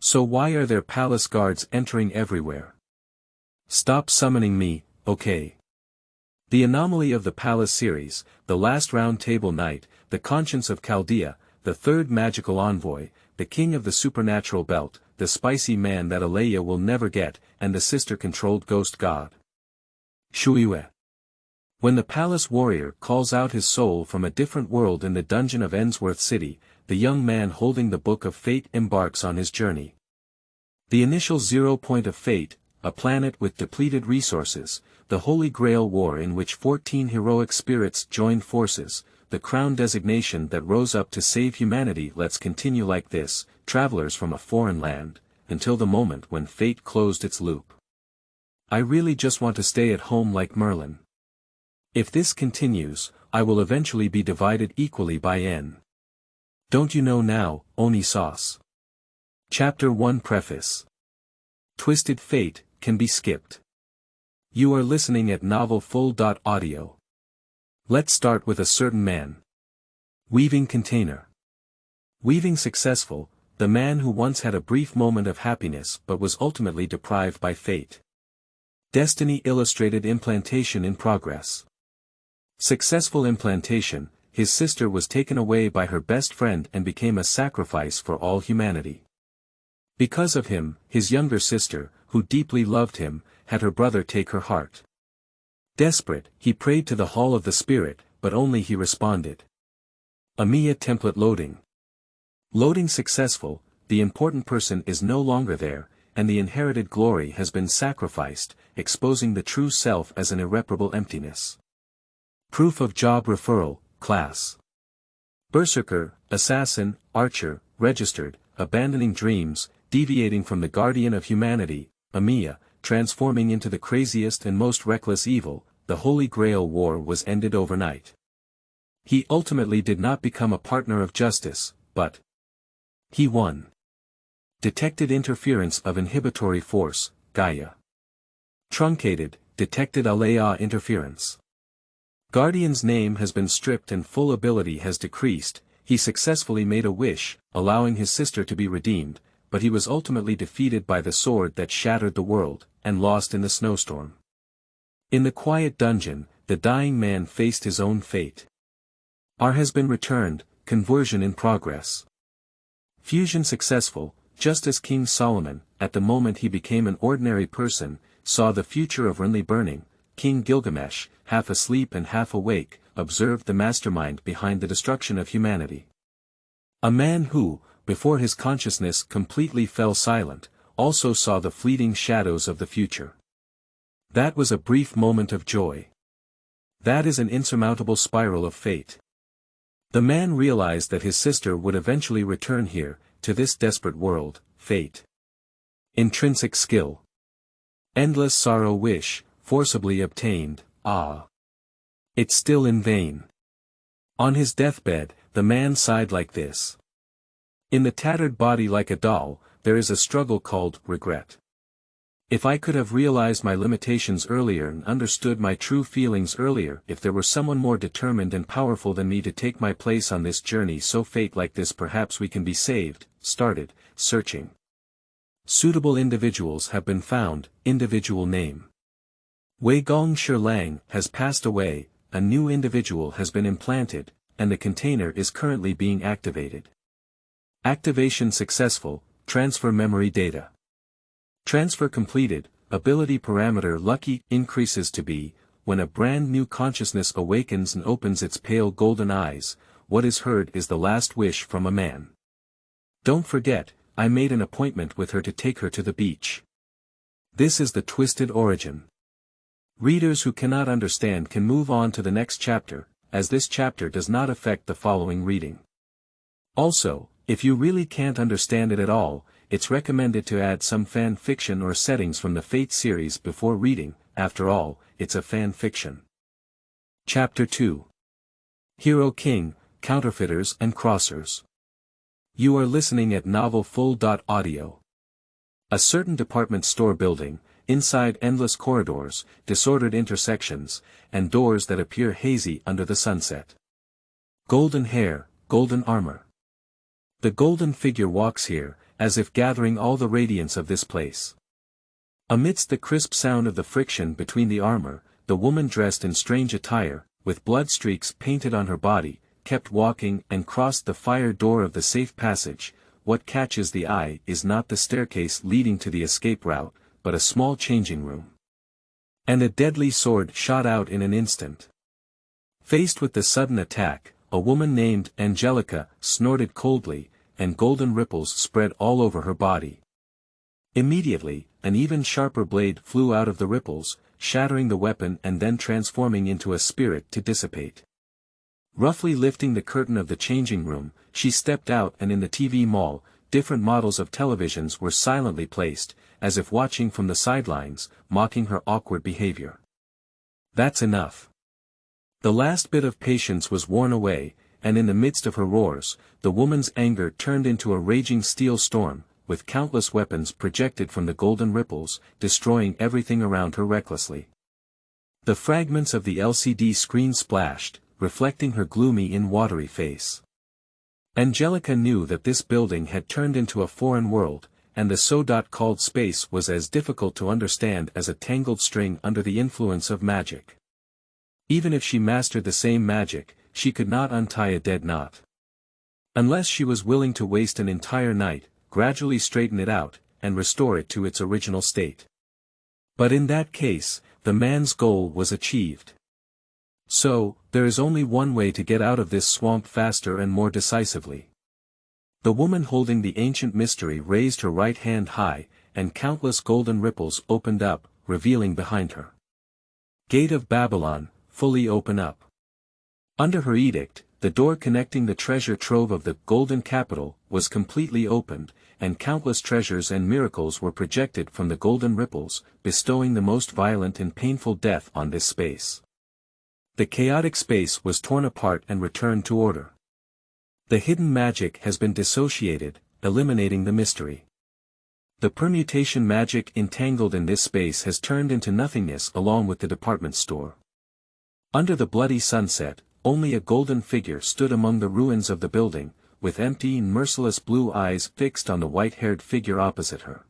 So why are there palace guards entering everywhere? Stop summoning me, okay? The Anomaly of the Palace series, the last round table night, the conscience of Chaldea, the third magical envoy, the king of the supernatural belt, the spicy man that Alaya will never get, and the sister-controlled ghost god. Shuoyue. When the Palace Warrior calls out his soul from a different world in the dungeon of Enzworth City, the young man holding the Book of Fate embarks on his journey. The initial 0 point of fate, a planet with depleted resources, the Holy Grail War in which 14 heroic spirits joined forces, the crown designation that rose up to save humanity. Let's continue like this, travelers from a foreign land, until the moment when fate closed its loop. I really just want to stay at home like Merlin. If this continues, I will eventually be divided equally by N. Don't you know now, Oni Sauce? Chapter 1 Preface. Twisted Fate can be skipped. You are listening at novelfull.audio. Let's start with a certain man. Weaving container. Weaving successful, the man who once had a brief moment of happiness but was ultimately deprived by fate. Destiny illustrated implantation in progress. Successful implantation, his sister was taken away by her best friend and became a sacrifice for all humanity. Because of him, his younger sister, who deeply loved him, had her brother take her heart. Desperate, he prayed to the Hall of the Spirit, but only he responded. Amiya template loading. Loading successful, the important person is no longer there, and the inherited glory has been sacrificed, exposing the true self as an irreparable emptiness. Proof of job referral, class. Berserker, assassin, archer, registered, abandoning dreams, deviating from the guardian of humanity, Amiya, transforming into the craziest and most reckless evil. The Holy Grail War was ended overnight. He ultimately did not become a partner of justice, but he won. Detected interference of inhibitory force, Gaia. Truncated, detected Alaya interference. Guardian's name has been stripped and full ability has decreased. He successfully made a wish, allowing his sister to be redeemed, but he was ultimately defeated by the sword that shattered the world, and lost in the snowstorm. In the quiet dungeon, the dying man faced his own fate. R has been returned, conversion in progress. Fusion successful, just as King Solomon, at the moment he became an ordinary person, saw the future of Renly burning. King Gilgamesh, half asleep and half awake, observed the mastermind behind the destruction of humanity. A man who, before his consciousness completely fell silent, also saw the fleeting shadows of the future. That was a brief moment of joy. That is an insurmountable spiral of fate. The man realized that his sister would eventually return here, to this desperate world, fate. Intrinsic skill. Endless sorrow wish, forcibly obtained, it's still in vain. On his deathbed, the man sighed like this. In the tattered body like a doll, there is a struggle called regret. If I could have realized my limitations earlier and understood my true feelings earlier, if there were someone more determined and powerful than me to take my place on this journey, so fate like this, perhaps we can be saved. Started, searching. Suitable individuals have been found, individual name. Wei Gong Shirlang has passed away, a new individual has been implanted, and the container is currently being activated. Activation successful, transfer memory data. Transfer completed, ability parameter lucky increases to be, when a brand new consciousness awakens and opens its pale golden eyes, what is heard is the last wish from a man. Don't forget, I made an appointment with her to take her to the beach. This is the twisted origin. Readers who cannot understand can move on to the next chapter, as this chapter does not affect the following reading. Also, if you really can't understand it at all, it's recommended to add some fan fiction or settings from the Fate series before reading. After all, it's a fan fiction. Chapter 2. Hero King, Counterfeiters and Crossers. You are listening at novelfull.audio. A certain department store building, inside endless corridors, disordered intersections, and doors that appear hazy under the sunset. Golden hair, golden armor. The golden figure walks here, as if gathering all the radiance of this place. Amidst the crisp sound of the friction between the armor, the woman dressed in strange attire, with blood streaks painted on her body, kept walking and crossed the fire door of the safe passage. What catches the eye is not the staircase leading to the escape route, but a small changing room. And a deadly sword shot out in an instant. Faced with the sudden attack, a woman named Angelica snorted coldly, and golden ripples spread all over her body. Immediately, an even sharper blade flew out of the ripples, shattering the weapon and then transforming into a spirit to dissipate. Roughly lifting the curtain of the changing room, she stepped out, and in the TV mall, different models of televisions were silently placed, as if watching from the sidelines, mocking her awkward behavior. That's enough. The last bit of patience was worn away, and in the midst of her roars, the woman's anger turned into a raging steel storm, with countless weapons projected from the golden ripples, destroying everything around her recklessly. The fragments of the LCD screen splashed, reflecting her gloomy and watery face. Angelica knew that this building had turned into a foreign world, and the so-called space was as difficult to understand as a tangled string under the influence of magic. Even if she mastered the same magic, she could not untie a dead knot. Unless she was willing to waste an entire night, gradually straighten it out, and restore it to its original state. But in that case, the man's goal was achieved. So, there is only one way to get out of this swamp faster and more decisively. The woman holding the ancient mystery raised her right hand high, and countless golden ripples opened up, revealing behind her. Gate of Babylon, fully open up. Under her edict, the door connecting the treasure trove of the golden capital was completely opened, and countless treasures and miracles were projected from the golden ripples, bestowing the most violent and painful death on this space. The chaotic space was torn apart and returned to order. The hidden magic has been dissociated, eliminating the mystery. The permutation magic entangled in this space has turned into nothingness along with the department store. Under the bloody sunset, only a golden figure stood among the ruins of the building, with empty and merciless blue eyes fixed on the white-haired figure opposite her.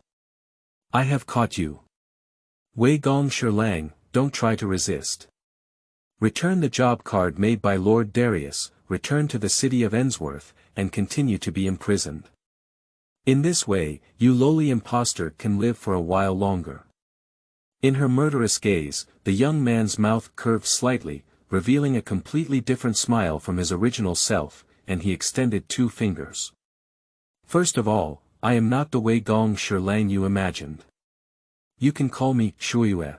I have caught you. Wei Gong Shirlang, don't try to resist. Return the job card made by Lord Darius, return to the city of Enzworth, and continue to be imprisoned. In this way, you lowly impostor can live for a while longer. In her murderous gaze, the young man's mouth curved slightly, revealing a completely different smile from his original self, and he extended 2 fingers. First of all, I am not the Wei Gong Shirlang you imagined. You can call me Shuoyue.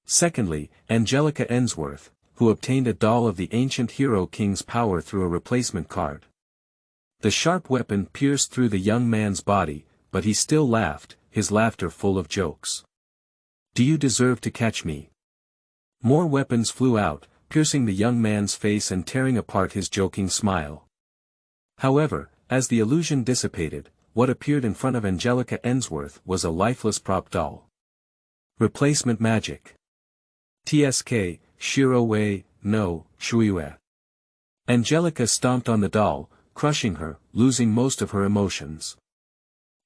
Secondly, Angelica Enzworth, who obtained a doll of the ancient hero king's power through a replacement card. The sharp weapon pierced through the young man's body, but he still laughed, his laughter full of jokes. Do you deserve to catch me? More weapons flew out, piercing the young man's face and tearing apart his joking smile. However, as the illusion dissipated, what appeared in front of Angelica Enzworth was a lifeless prop doll. Replacement magic. TSK, Shiro-wei, no, Shuoyue. Angelica stomped on the doll, crushing her, losing most of her emotions.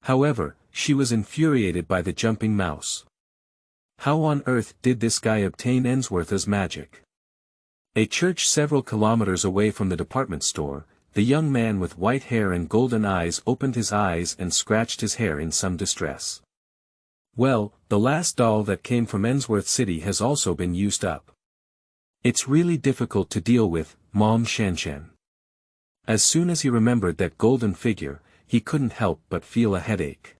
However, she was infuriated by the jumping mouse. How on earth did this guy obtain Enzworth's magic? A church several kilometers away from the department store, the young man with white hair and golden eyes opened his eyes and scratched his hair in some distress. Well, the last doll that came from Enzworth City has also been used up. It's really difficult to deal with, Mom Shanshan. As soon as he remembered that golden figure, he couldn't help but feel a headache.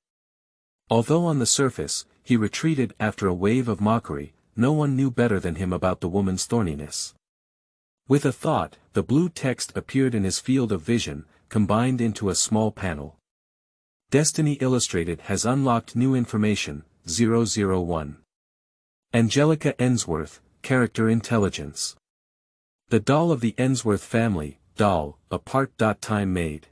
Although on the surface, he retreated after a wave of mockery, no one knew better than him about the woman's thorniness. With a thought, the blue text appeared in his field of vision, combined into a small panel. Destiny Illustrated has unlocked new information, 001. Angelica Enzworth, Character Intelligence. The doll of the Enzworth family, doll, a part-time maid.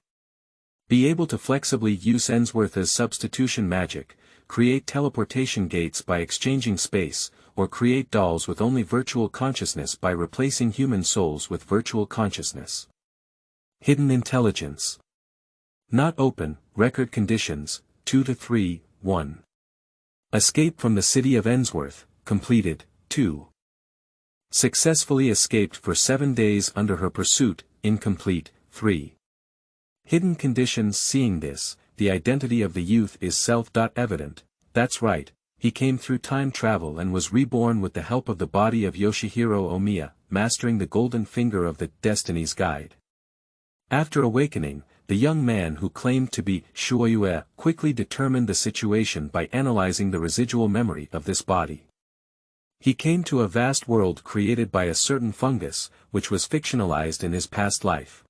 Be able to flexibly use Enzworth's substitution magic, create teleportation gates by exchanging space, or create dolls with only virtual consciousness by replacing human souls with virtual consciousness. Hidden Intelligence. Not open, record conditions, 2-3, 1. Escape from the city of Enzworth, completed, 2. Successfully escaped for 7 days under her pursuit, incomplete, 3. Hidden conditions. Seeing this, the identity of the youth is self-evident, that's right, he came through time travel and was reborn with the help of the body of Yoshihiro Omiya, mastering the golden finger of the Destiny's Guide. After awakening, the young man who claimed to be Shuoyue quickly determined the situation by analyzing the residual memory of this body. He came to a vast world created by a certain fungus, which was fictionalized in his past life.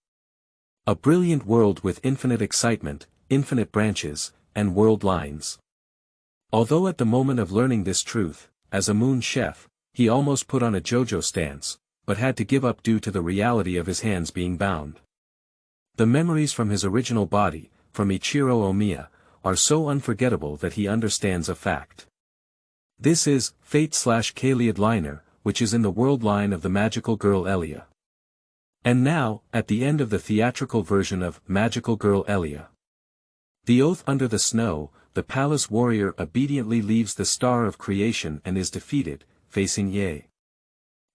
A brilliant world with infinite excitement, infinite branches, and world lines. Although at the moment of learning this truth, as a moon chef, he almost put on a JoJo stance, but had to give up due to the reality of his hands being bound. The memories from his original body, from Ichiro Omiya, are so unforgettable that he understands a fact. This is Fate/Kaleid liner, which is in the world line of the magical girl Elia. And now, at the end of the theatrical version of Magical Girl Elia. The oath under the snow, the palace warrior obediently leaves the star of creation and is defeated, facing Ye.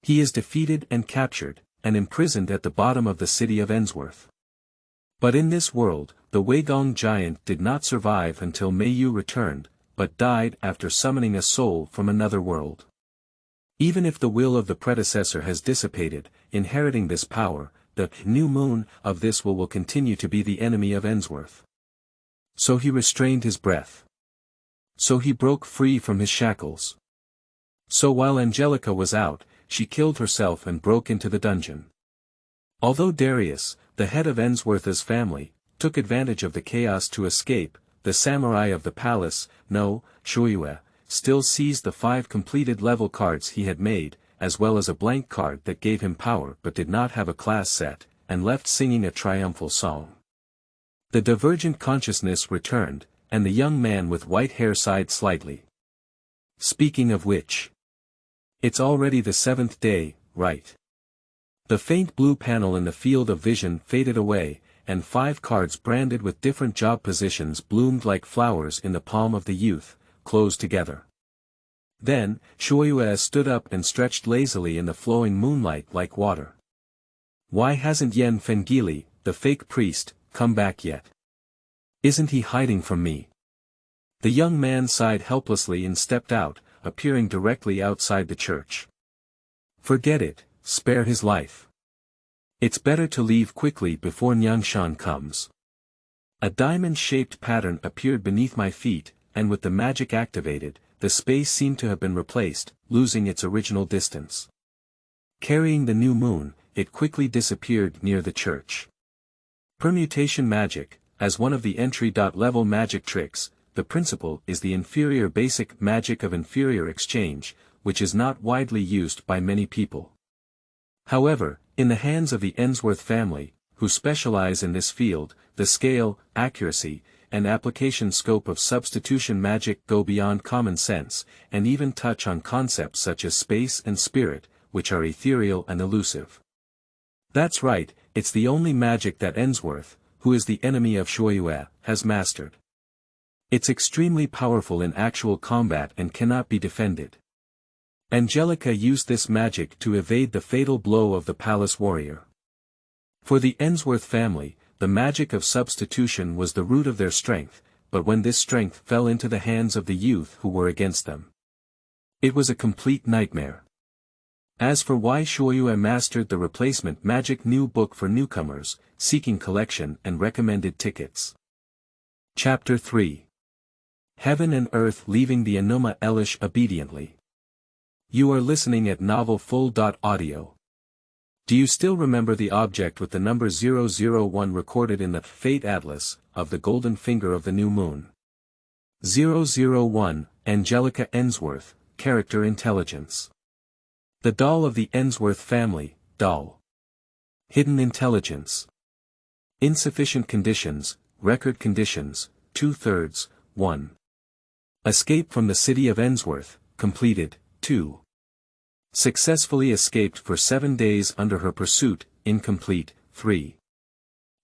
He is defeated and captured, and imprisoned at the bottom of the city of Enzworth. But in this world, the Weigong giant did not survive until Meiyu returned, but died after summoning a soul from another world. Even if the will of the predecessor has dissipated, inheriting this power, the new moon of this will continue to be the enemy of Enzworth. So he restrained his breath. So he broke free from his shackles. So while Angelica was out, she killed herself and broke into the dungeon. Although Darius, the head of Enzworth's family, took advantage of the chaos to escape, the samurai of the palace, no, Shuoyue, still seized the 5 completed level cards he had made, as well as a blank card that gave him power but did not have a class set, and left singing a triumphal song. The divergent consciousness returned, and the young man with white hair sighed slightly. Speaking of which, it's already the 7th day, right? The faint blue panel in the field of vision faded away, and 5 cards branded with different job positions bloomed like flowers in the palm of the youth, closed together. Then, Shuoyue stood up and stretched lazily in the flowing moonlight like water. Why hasn't Yen Fengili, the fake priest, come back yet? Isn't he hiding from me? The young man sighed helplessly and stepped out, appearing directly outside the church. Forget it, spare his life. It's better to leave quickly before Nyangshan comes. A diamond-shaped pattern appeared beneath my feet, and with the magic activated, the space seemed to have been replaced, losing its original distance. Carrying the new moon, it quickly disappeared near the church. Permutation magic, as one of the entry-level magic tricks, the principle is the inferior basic magic of inferior exchange, which is not widely used by many people. However, in the hands of the Enzworth family, who specialize in this field, the scale, accuracy, and application scope of substitution magic go beyond common sense, and even touch on concepts such as space and spirit, which are ethereal and elusive. That's right, it's the only magic that Enzworth, who is the enemy of Shuoyue, has mastered. It's extremely powerful in actual combat and cannot be defended. Angelica used this magic to evade the fatal blow of the palace warrior. For the Enzworth family, the magic of substitution was the root of their strength, but when this strength fell into the hands of the youth who were against them, it was a complete nightmare. As for why Shuoyue mastered the replacement magic new book for newcomers, seeking collection and recommended tickets. Chapter 3. Heaven and Earth leaving the Enuma Elish obediently. You are listening at Novel Full.audio. Do you still remember the object with the number 001 recorded in the Fate Atlas of the Golden Finger of the New Moon? 001, Angelica Enzworth, Character Intelligence. The doll of the Enzworth family, doll. Hidden Intelligence. Insufficient Conditions, Record Conditions, 2/3, 1. Escape from the city of Enzworth, completed, 2. Successfully escaped for 7 days under her pursuit, incomplete, 3.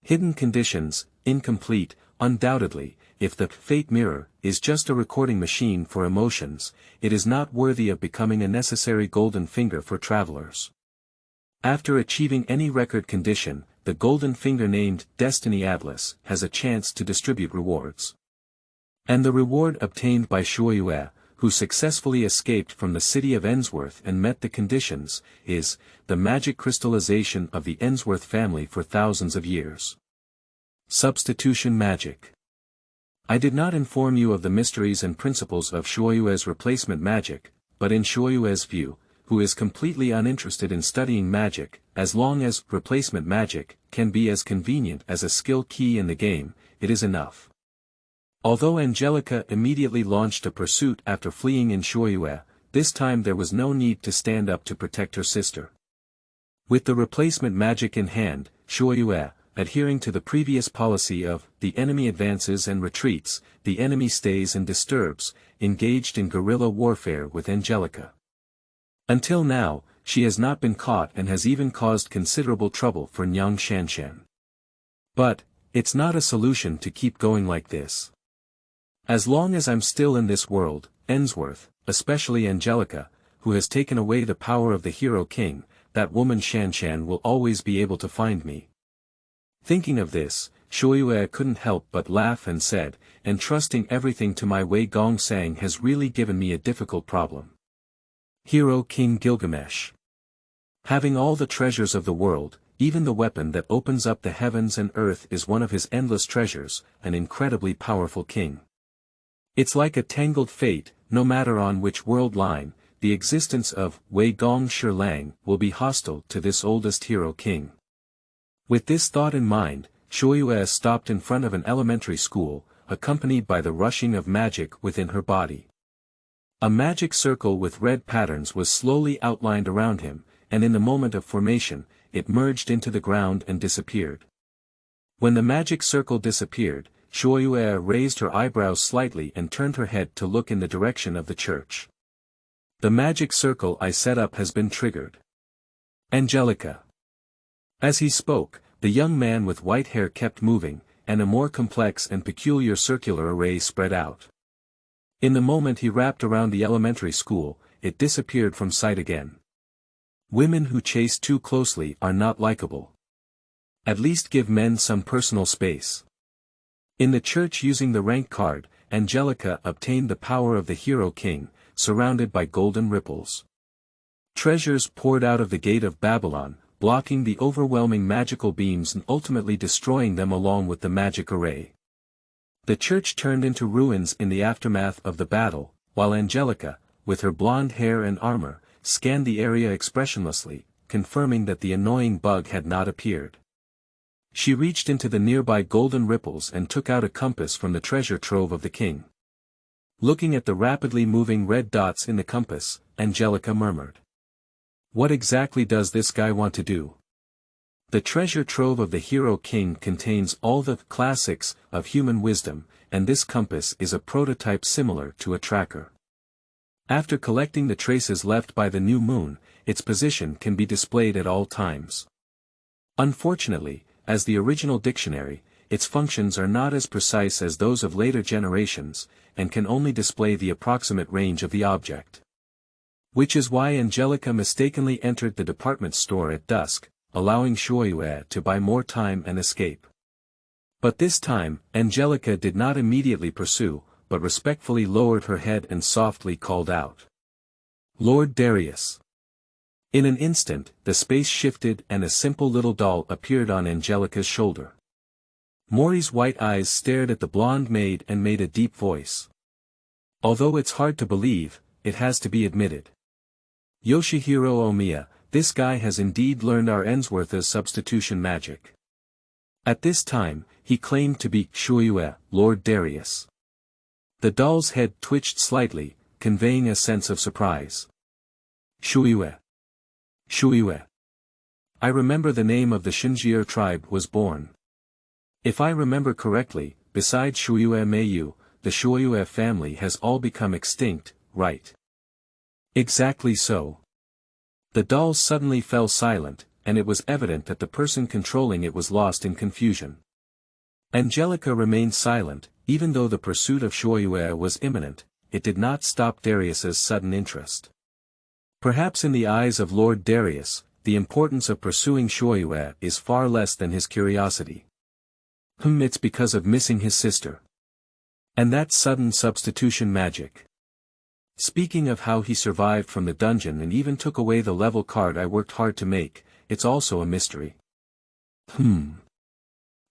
Hidden Conditions, incomplete, undoubtedly. If the fate mirror is just a recording machine for emotions, it is not worthy of becoming a necessary golden finger for travelers. After achieving any record condition, the golden finger named Destiny Atlas has a chance to distribute rewards. And the reward obtained by Shuoyue, who successfully escaped from the city of Enzworth and met the conditions, is the magic crystallization of the Enzworth family for thousands of years. Substitution magic. I did not inform you of the mysteries and principles of Shuoyue's replacement magic, but in Shuoyue's view, who is completely uninterested in studying magic, as long as replacement magic can be as convenient as a skill key in the game, it is enough. Although Angelica immediately launched a pursuit after fleeing in Shuoyue, this time there was no need to stand up to protect her sister. With the replacement magic in hand, Shuoyue, adhering to the previous policy of the enemy advances and retreats, the enemy stays and disturbs, engaged in guerrilla warfare with Angelica. Until now, she has not been caught and has even caused considerable trouble for Nyang Shanshan. But, it's not a solution to keep going like this. As long as I'm still in this world, Enzworth, especially Angelica, who has taken away the power of the Hero King, that woman Shanshan will always be able to find me. Thinking of this, Shuoyue couldn't help but laugh and said, entrusting everything to my Wei Gong Sang has really given me a difficult problem. Hero King Gilgamesh. Having all the treasures of the world, even the weapon that opens up the heavens and earth is one of his endless treasures, an incredibly powerful king. It's like a tangled fate, no matter on which world line, the existence of Wei Gong Shilang will be hostile to this oldest hero king. With this thought in mind, Shuoyue stopped in front of an elementary school, accompanied by the rushing of magic within her body. A magic circle with red patterns was slowly outlined around him, and in the moment of formation, it merged into the ground and disappeared. When the magic circle disappeared, Shuoyue raised her eyebrows slightly and turned her head to look in the direction of the church. The magic circle I set up has been triggered. Angelica. As he spoke, the young man with white hair kept moving, and a more complex and peculiar circular array spread out. In the moment he wrapped around the elementary school, it disappeared from sight again. Women who chase too closely are not likable. At least give men some personal space. In the church using the rank card, Angelica obtained the power of the Hero King, surrounded by golden ripples. Treasures poured out of the gate of Babylon, blocking the overwhelming magical beams and ultimately destroying them along with the magic array. The church turned into ruins in the aftermath of the battle, while Angelica, with her blonde hair and armor, scanned the area expressionlessly, confirming that the annoying bug had not appeared. She reached into the nearby golden ripples and took out a compass from the treasure trove of the king. Looking at the rapidly moving red dots in the compass, Angelica murmured. What exactly does this guy want to do? The treasure trove of the Hero King contains all the classics of human wisdom, and this compass is a prototype similar to a tracker. After collecting the traces left by the new moon, its position can be displayed at all times. Unfortunately, as the original dictionary, its functions are not as precise as those of later generations, and can only display the approximate range of the object. Which is why Angelica mistakenly entered the department store at dusk, allowing Shuoyue to buy more time and escape. But this time, Angelica did not immediately pursue, but respectfully lowered her head and softly called out. Lord Darius. In an instant, the space shifted and a simple little doll appeared on Angelica's shoulder. Mori's white eyes stared at the blonde maid and made a deep voice. Although it's hard to believe, it has to be admitted. Yoshihiro Omiya, this guy has indeed learned our Enzworth's substitution magic. At this time, he claimed to be Shuoyue, Lord Darius. The doll's head twitched slightly, conveying a sense of surprise. Shuoyue. Shuoyue. I remember the name of the Xingyue tribe was born. If I remember correctly, besides Shuoyue Meiyu, the Shuoyue family has all become extinct, right? Exactly so. The doll suddenly fell silent, and it was evident that the person controlling it was lost in confusion. Angelica remained silent, even though the pursuit of Shuoyue was imminent. It did not stop Darius's sudden interest. Perhaps in the eyes of Lord Darius, the importance of pursuing Shuoyue is far less than his curiosity. It's because of missing his sister. And that sudden substitution magic. Speaking of how he survived from the dungeon and even took away the level card I worked hard to make, it's also a mystery.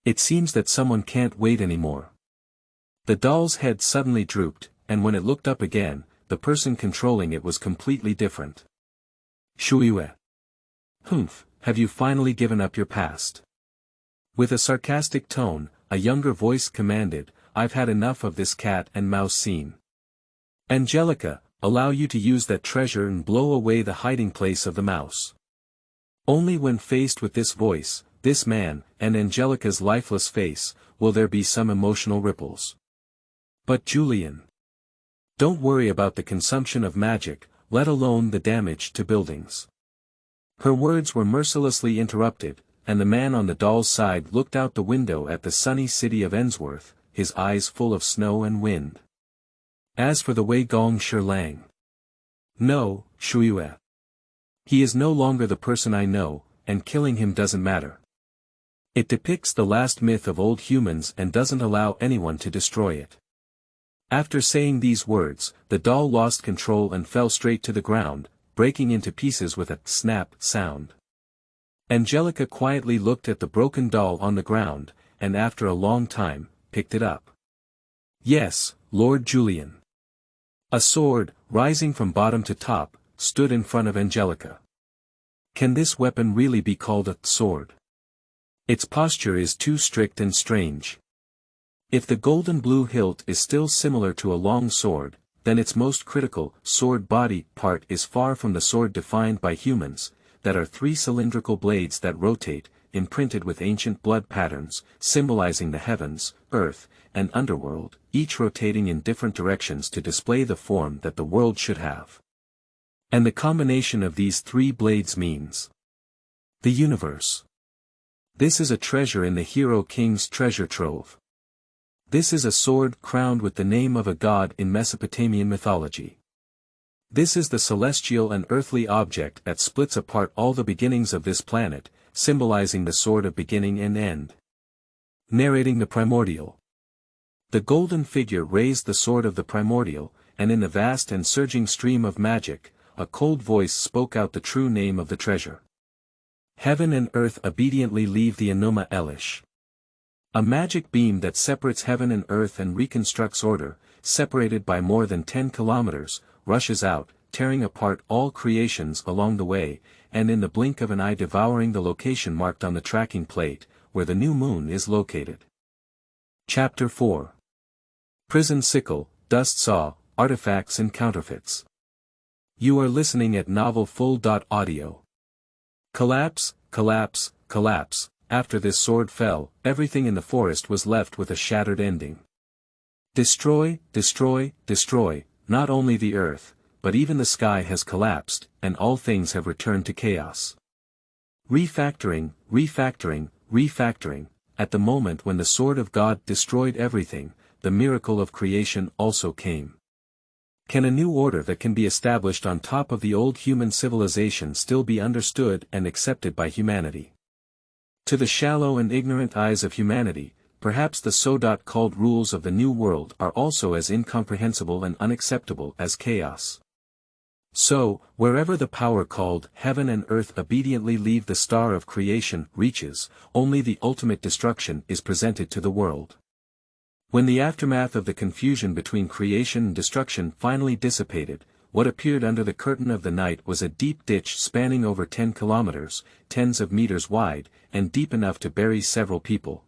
It seems that someone can't wait anymore. The doll's head suddenly drooped, and when it looked up again, the person controlling it was completely different. Shuoyue. Have you finally given up your past? With a sarcastic tone, a younger voice commanded, I've had enough of this cat and mouse scene. Angelica, allow you to use that treasure and blow away the hiding place of the mouse. Only when faced with this voice, this man, and Angelica's lifeless face, will there be some emotional ripples. But Julian. Don't worry about the consumption of magic, let alone the damage to buildings. Her words were mercilessly interrupted, and the man on the doll's side looked out the window at the sunny city of Enzworth, his eyes full of snow and wind. As for the Wei Gong Shirlang. No, Shuoyue. He is no longer the person I know, and killing him doesn't matter. It depicts the last myth of old humans and doesn't allow anyone to destroy it. After saying these words, the doll lost control and fell straight to the ground, breaking into pieces with a snap sound. Angelica quietly looked at the broken doll on the ground, and after a long time, picked it up. Yes, Lord Julian. A sword, rising from bottom to top, stood in front of Angelica. Can this weapon really be called a sword? Its posture is too strict and strange. If the golden blue hilt is still similar to a long sword, then its most critical, sword body part is far from the sword defined by humans, that are three cylindrical blades that rotate, imprinted with ancient blood patterns, symbolizing the heavens, earth, and underworld, each rotating in different directions to display the form that the world should have. And the combination of these three blades means the universe. This is a treasure in the hero king's treasure trove. This is a sword crowned with the name of a god in Mesopotamian mythology. This is the celestial and earthly object that splits apart all the beginnings of this planet, symbolizing the sword of beginning and end. Narrating the primordial. The golden figure raised the sword of the primordial, and in the vast and surging stream of magic, a cold voice spoke out the true name of the treasure. Heaven and earth obediently leave the Enuma Elish. A magic beam that separates heaven and earth and reconstructs order, separated by more than 10 kilometers, rushes out, tearing apart all creations along the way, and in the blink of an eye devouring the location marked on the tracking plate, where the new moon is located. Chapter 4. Prison Sickle, Dust Saw, Artifacts and Counterfeits. You are listening at novelfull.audio. Collapse, collapse, collapse. After this sword fell, everything in the forest was left with a shattered ending. Destroy, destroy, destroy, not only the earth, but even the sky has collapsed, and all things have returned to chaos. Refactoring, refactoring, refactoring. At the moment when the sword of God destroyed everything, the miracle of creation also came. Can a new order that can be established on top of the old human civilization still be understood and accepted by humanity? To the shallow and ignorant eyes of humanity, perhaps the so-called rules of the New World are also as incomprehensible and unacceptable as chaos. So, wherever the power called heaven and earth obediently leave the star of creation reaches, only the ultimate destruction is presented to the world. When the aftermath of the confusion between creation and destruction finally dissipated, what appeared under the curtain of the night was a deep ditch spanning over 10 kilometers, tens of meters wide, and deep enough to bury several people.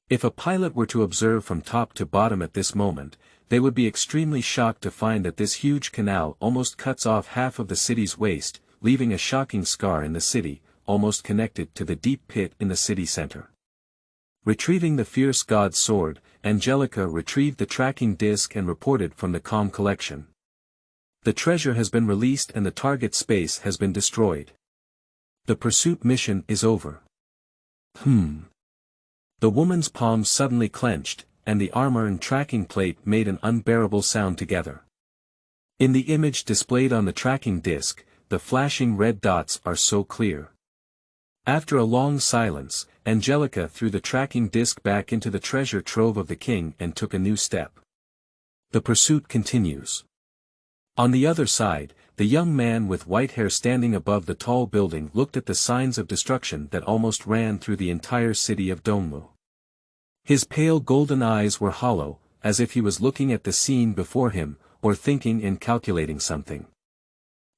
If a pilot were to observe from top to bottom at this moment, they would be extremely shocked to find that this huge canal almost cuts off half of the city's waist, leaving a shocking scar in the city, almost connected to the deep pit in the city center. Retrieving the fierce god's sword, Angelica retrieved the tracking disc and reported from the comm collection. The treasure has been released and the target space has been destroyed. The pursuit mission is over. The The woman's palms suddenly clenched, and the armor and tracking plate made an unbearable sound together. In the image displayed on the tracking disc, the flashing red dots are so clear. After a long silence, Angelica threw the tracking disc back into the treasure trove of the king and took a new step. The pursuit continues. On the other side, the young man with white hair standing above the tall building looked at the signs of destruction that almost ran through the entire city of Dongmu. His pale golden eyes were hollow, as if he was looking at the scene before him, or thinking and calculating something.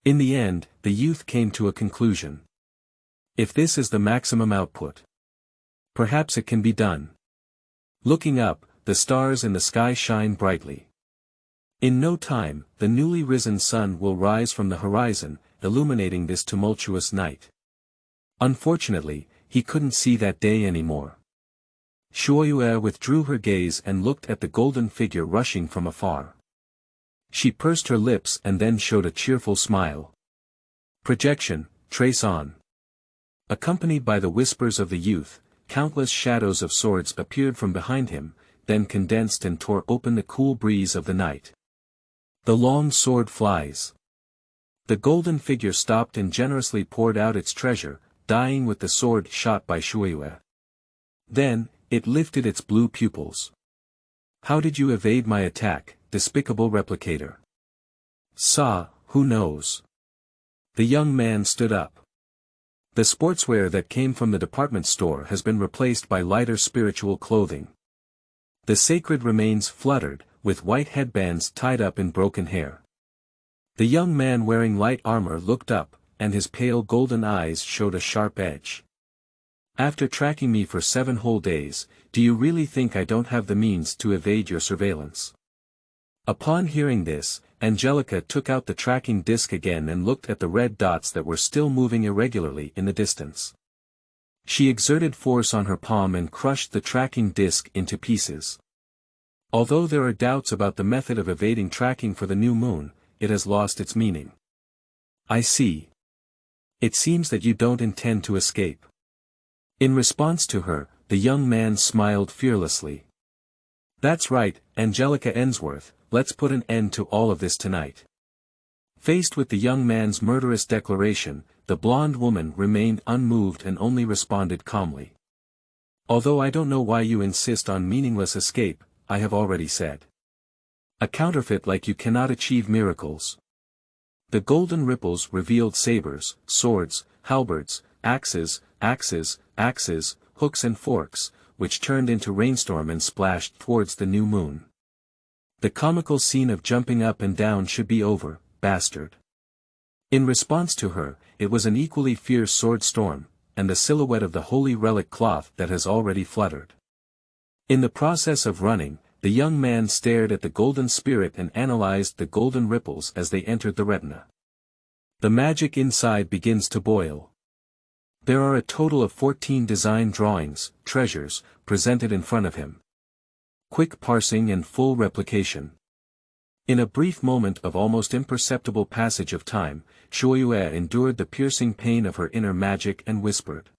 In the end, the youth came to a conclusion. If this is the maximum output, perhaps it can be done. Looking up, the stars in the sky shine brightly. In no time, the newly risen sun will rise from the horizon, illuminating this tumultuous night. Unfortunately, he couldn't see that day anymore. Shuoyue withdrew her gaze and looked at the golden figure rushing from afar. She pursed her lips and then showed a cheerful smile. Projection, trace on. Accompanied by the whispers of the youth, countless shadows of swords appeared from behind him, then condensed and tore open the cool breeze of the night. The long sword flies. The golden figure stopped and generously poured out its treasure, dying with the sword shot by Shuoyue. Then, it lifted its blue pupils. How did you evade my attack, despicable replicator? Who knows? The young man stood up. The sportswear that came from the department store has been replaced by lighter spiritual clothing. The sacred remains fluttered, with white headbands tied up in broken hair. The young man wearing light armor looked up, and his pale golden eyes showed a sharp edge. After tracking me for 7 whole days, do you really think I don't have the means to evade your surveillance? Upon hearing this, Angelica took out the tracking disc again and looked at the red dots that were still moving irregularly in the distance. She exerted force on her palm and crushed the tracking disc into pieces. Although there are doubts about the method of evading tracking for the new moon, it has lost its meaning. I see. It seems that you don't intend to escape. In response to her, the young man smiled fearlessly. That's right, Angelica Enzworth, let's put an end to all of this tonight. Faced with the young man's murderous declaration, the blonde woman remained unmoved and only responded calmly. Although I don't know why you insist on meaningless escape, I have already said. A counterfeit like you cannot achieve miracles. The golden ripples revealed sabers, swords, halberds, axes, hooks and forks, which turned into rainstorm and splashed towards the new moon. The comical scene of jumping up and down should be over, bastard. In response to her, it was an equally fierce sword storm, and the silhouette of the holy relic cloth that has already fluttered. In the process of running, the young man stared at the golden spirit and analyzed the golden ripples as they entered the retina. The magic inside begins to boil. There are a total of 14 design drawings, treasures, presented in front of him. Quick parsing and full replication. In a brief moment of almost imperceptible passage of time, Shuoyue endured the piercing pain of her inner magic and whispered.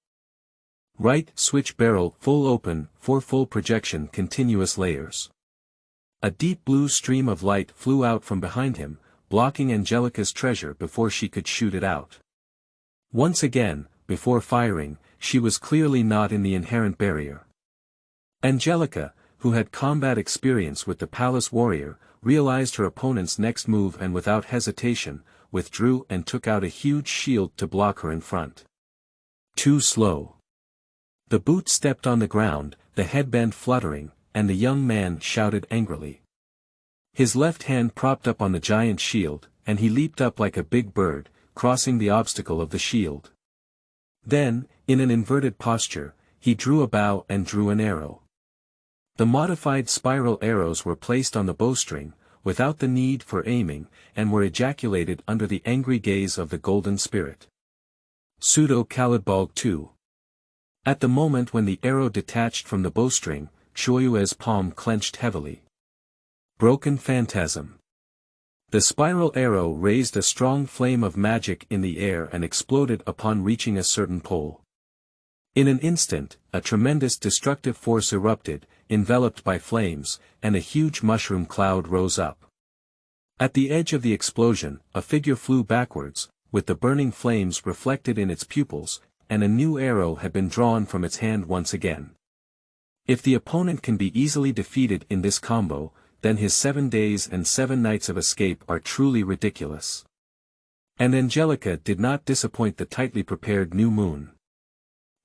Right switch barrel full open, for full projection continuous layers. A deep blue stream of light flew out from behind him, blocking Angelica's treasure before she could shoot it out. Once again, before firing, she was clearly not in the inherent barrier. Angelica, who had combat experience with the Palace Warrior, realized her opponent's next move and without hesitation, withdrew and took out a huge shield to block her in front. Too slow. The boot stepped on the ground, the headband fluttering, and the young man shouted angrily. His left hand propped up on the giant shield, and he leaped up like a big bird, crossing the obstacle of the shield. Then, in an inverted posture, he drew a bow and drew an arrow. The modified spiral arrows were placed on the bowstring, without the need for aiming, and were ejaculated under the angry gaze of the golden spirit. Pseudo-Khalidbalg 2. At the moment when the arrow detached from the bowstring, Shuoyue's palm clenched heavily. Broken phantasm. The spiral arrow raised a strong flame of magic in the air and exploded upon reaching a certain pole. In an instant, a tremendous destructive force erupted, enveloped by flames, and a huge mushroom cloud rose up. At the edge of the explosion, a figure flew backwards, with the burning flames reflected in its pupils, and a new arrow had been drawn from its hand once again. If the opponent can be easily defeated in this combo, then his 7 days and 7 nights of escape are truly ridiculous. And Angelica did not disappoint the tightly prepared new moon.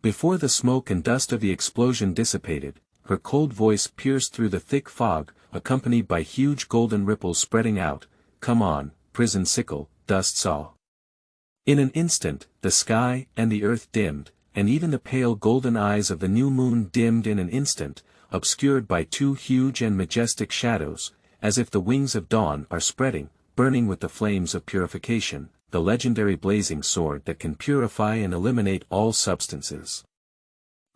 Before the smoke and dust of the explosion dissipated, her cold voice pierced through the thick fog, accompanied by huge golden ripples spreading out. "Come on, prison Sickle, dust saw." In an instant, the sky and the earth dimmed, and even the pale golden eyes of the new moon dimmed in an instant, obscured by 2 huge and majestic shadows, as if the wings of dawn are spreading, burning with the flames of purification, the legendary blazing sword that can purify and eliminate all substances.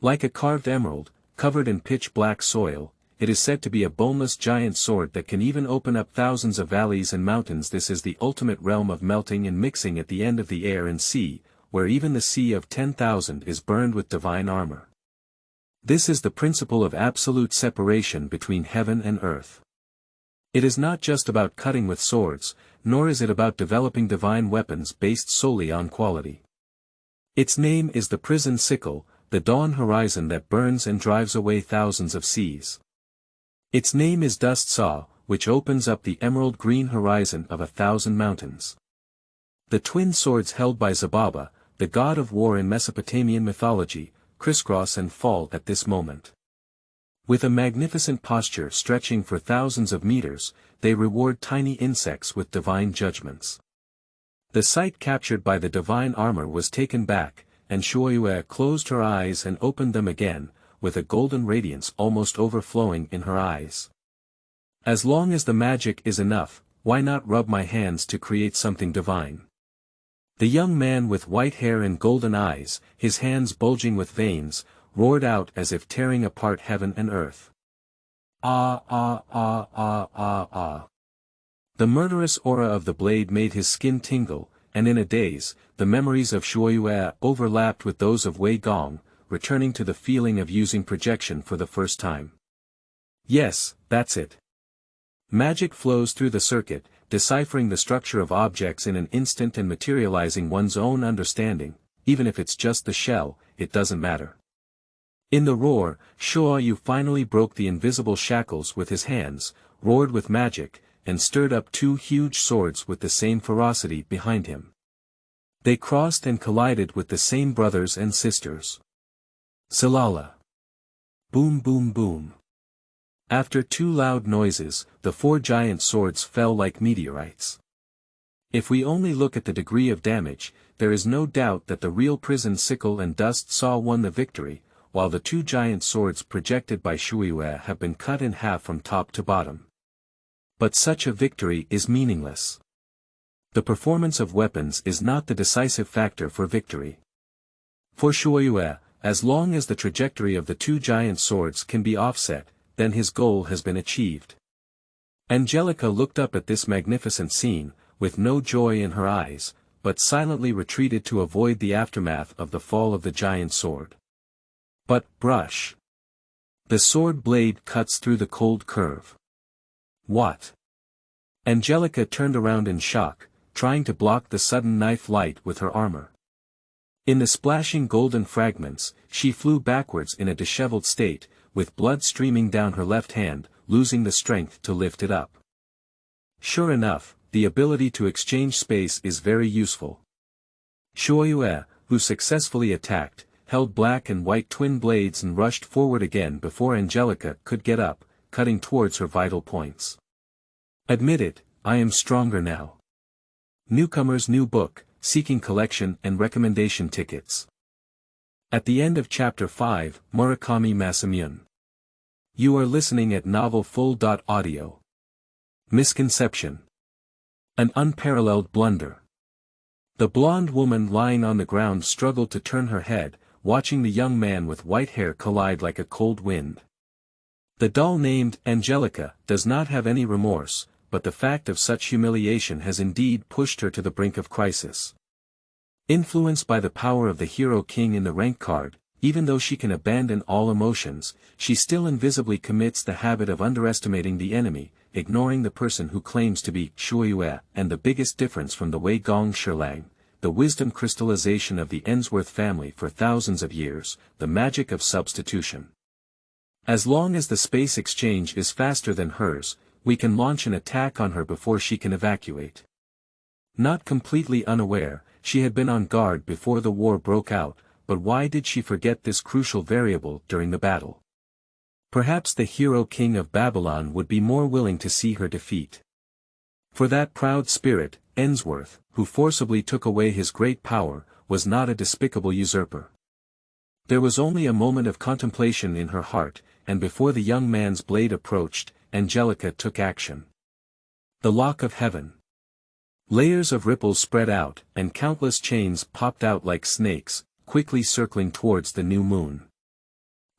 Like a carved emerald, covered in pitch-black soil, it is said to be a boneless giant sword that can even open up thousands of valleys and mountains. This is the ultimate realm of melting and mixing at the end of the air and sea, where even the sea of 10,000 is burned with divine armor. This is the principle of absolute separation between heaven and earth. It is not just about cutting with swords, nor is it about developing divine weapons based solely on quality. Its name is the prison Sickle, the dawn horizon that burns and drives away thousands of seas. Its name is Dust Saw, which opens up the emerald green horizon of 1,000 mountains. The twin swords held by Zababa, the god of war in Mesopotamian mythology, crisscross and fall at this moment. With a magnificent posture stretching for thousands of meters, they reward tiny insects with divine judgments. The sight captured by the divine armor was taken back, and Shuoyue closed her eyes and opened them again, with a golden radiance almost overflowing in her eyes. As long as the magic is enough, why not rub my hands to create something divine? The young man with white hair and golden eyes, his hands bulging with veins, roared out as if tearing apart heaven and earth. Ah ah ah ah ah ah. The murderous aura of the blade made his skin tingle, and in a daze, the memories of Shuoyue overlapped with those of Wei Gong, returning to the feeling of using projection for the first time. Yes, that's it. Magic flows through the circuit, deciphering the structure of objects in an instant and materializing one's own understanding, even if it's just the shell, it doesn't matter. In the roar, Shuoyue finally broke the invisible shackles with his hands, roared with magic, and stirred up 2 huge swords with the same ferocity behind him. They crossed and collided with the same brothers and sisters. Salala. Boom boom boom. After 2 loud noises, the 4 giant swords fell like meteorites. If we only look at the degree of damage, there is no doubt that the real prison Sickle and Dust Saw won the victory, while the 2 giant swords projected by Shuoyue have been cut in half from top to bottom. But such a victory is meaningless. The performance of weapons is not the decisive factor for victory. For Shuoyue, as long as the trajectory of the 2 giant swords can be offset, then his goal has been achieved. Angelica looked up at this magnificent scene, with no joy in her eyes, but silently retreated to avoid the aftermath of the fall of the giant sword. But, brush. The sword blade cuts through the cold curve. What? Angelica turned around in shock, trying to block the sudden knife light with her armor. In the splashing golden fragments, she flew backwards in a disheveled state, with blood streaming down her left hand, losing the strength to lift it up. Sure enough, the ability to exchange space is very useful. Shuoyue, who successfully attacked, held black and white twin blades and rushed forward again before Angelica could get up, cutting towards her vital points. Admit it, I am stronger now. Newcomer's new book, seeking collection and recommendation tickets. At the end of Chapter 5, Murakami Masamune. You are listening at novelfull.audio. Misconception. An unparalleled blunder. The blonde woman lying on the ground struggled to turn her head, watching the young man with white hair collide like a cold wind. The doll named Angelica does not have any remorse, but the fact of such humiliation has indeed pushed her to the brink of crisis. Influenced by the power of the hero king in the rank card, even though she can abandon all emotions, she still invisibly commits the habit of underestimating the enemy, ignoring the person who claims to be Shuoyue, and the biggest difference from the Wei Gong Shilang, the wisdom crystallization of the Enzworth family for thousands of years, the magic of substitution. As long as the space exchange is faster than hers, we can launch an attack on her before she can evacuate. Not completely unaware, she had been on guard before the war broke out, but why did she forget this crucial variable during the battle? Perhaps the hero king of Babylon would be more willing to see her defeat. For that proud spirit, Enzworth, who forcibly took away his great power, was not a despicable usurper. There was only a moment of contemplation in her heart, and before the young man's blade approached, Angelica took action. The lock of heaven. Layers of ripples spread out, and countless chains popped out like snakes, quickly circling towards the new moon.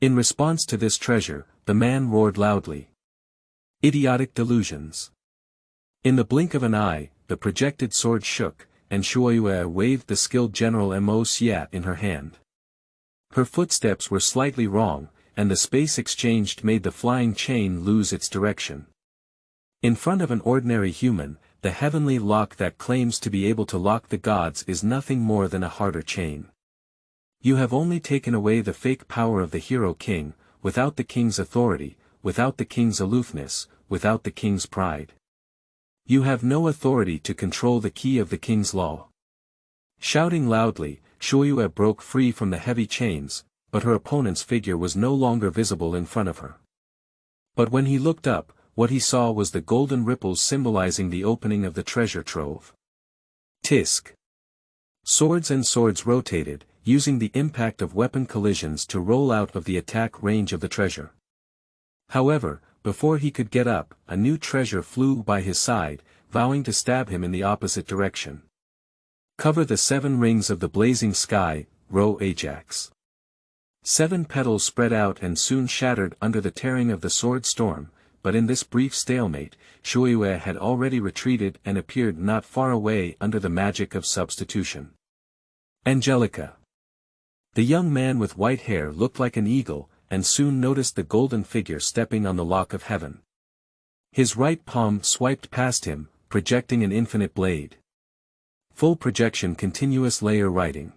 In response to this treasure, the man roared loudly. Idiotic delusions. In the blink of an eye, the projected sword shook, and Shuoyue waved the skilled General Mo Xia in her hand. Her footsteps were slightly wrong, and the space exchanged made the flying chain lose its direction. In front of an ordinary human, the heavenly lock that claims to be able to lock the gods is nothing more than a harder chain. You have only taken away the fake power of the hero king, without the king's authority, without the king's aloofness, without the king's pride. You have no authority to control the key of the king's law. Shouting loudly, Shuoyue broke free from the heavy chains, but her opponent's figure was no longer visible in front of her. But when he looked up, what he saw was the golden ripples symbolizing the opening of the treasure trove. Tisk. Swords and swords rotated, using the impact of weapon collisions to roll out of the attack range of the treasure. However, before he could get up, a new treasure flew by his side, vowing to stab him in the opposite direction. Cover the 7 rings of the blazing sky, Ro Ajax. 7 petals spread out and soon shattered under the tearing of the sword storm, but in this brief stalemate, Shuoyue had already retreated and appeared not far away under the magic of substitution. Angelica. The young man with white hair looked like an eagle, and soon noticed the golden figure stepping on the lock of heaven. His right palm swiped past him, projecting an infinite blade. Full projection continuous layer writing.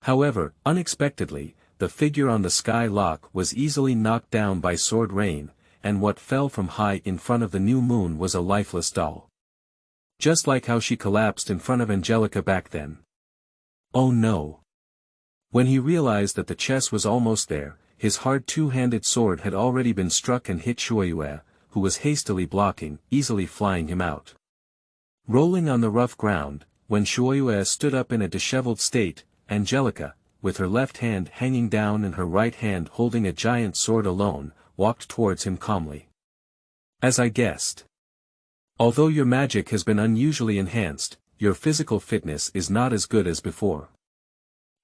However, unexpectedly, the figure on the sky lock was easily knocked down by sword rain, and what fell from high in front of the new moon was a lifeless doll. Just like how she collapsed in front of Angelica back then. Oh no! When he realized that the chess was almost there, his hard 2-handed sword had already been struck and hit Shuoyue, who was hastily blocking, easily flying him out. Rolling on the rough ground, when Shuoyue stood up in a disheveled state, Angelica, with her left hand hanging down and her right hand holding a giant sword alone, walked towards him calmly. As I guessed. Although your magic has been unusually enhanced, your physical fitness is not as good as before.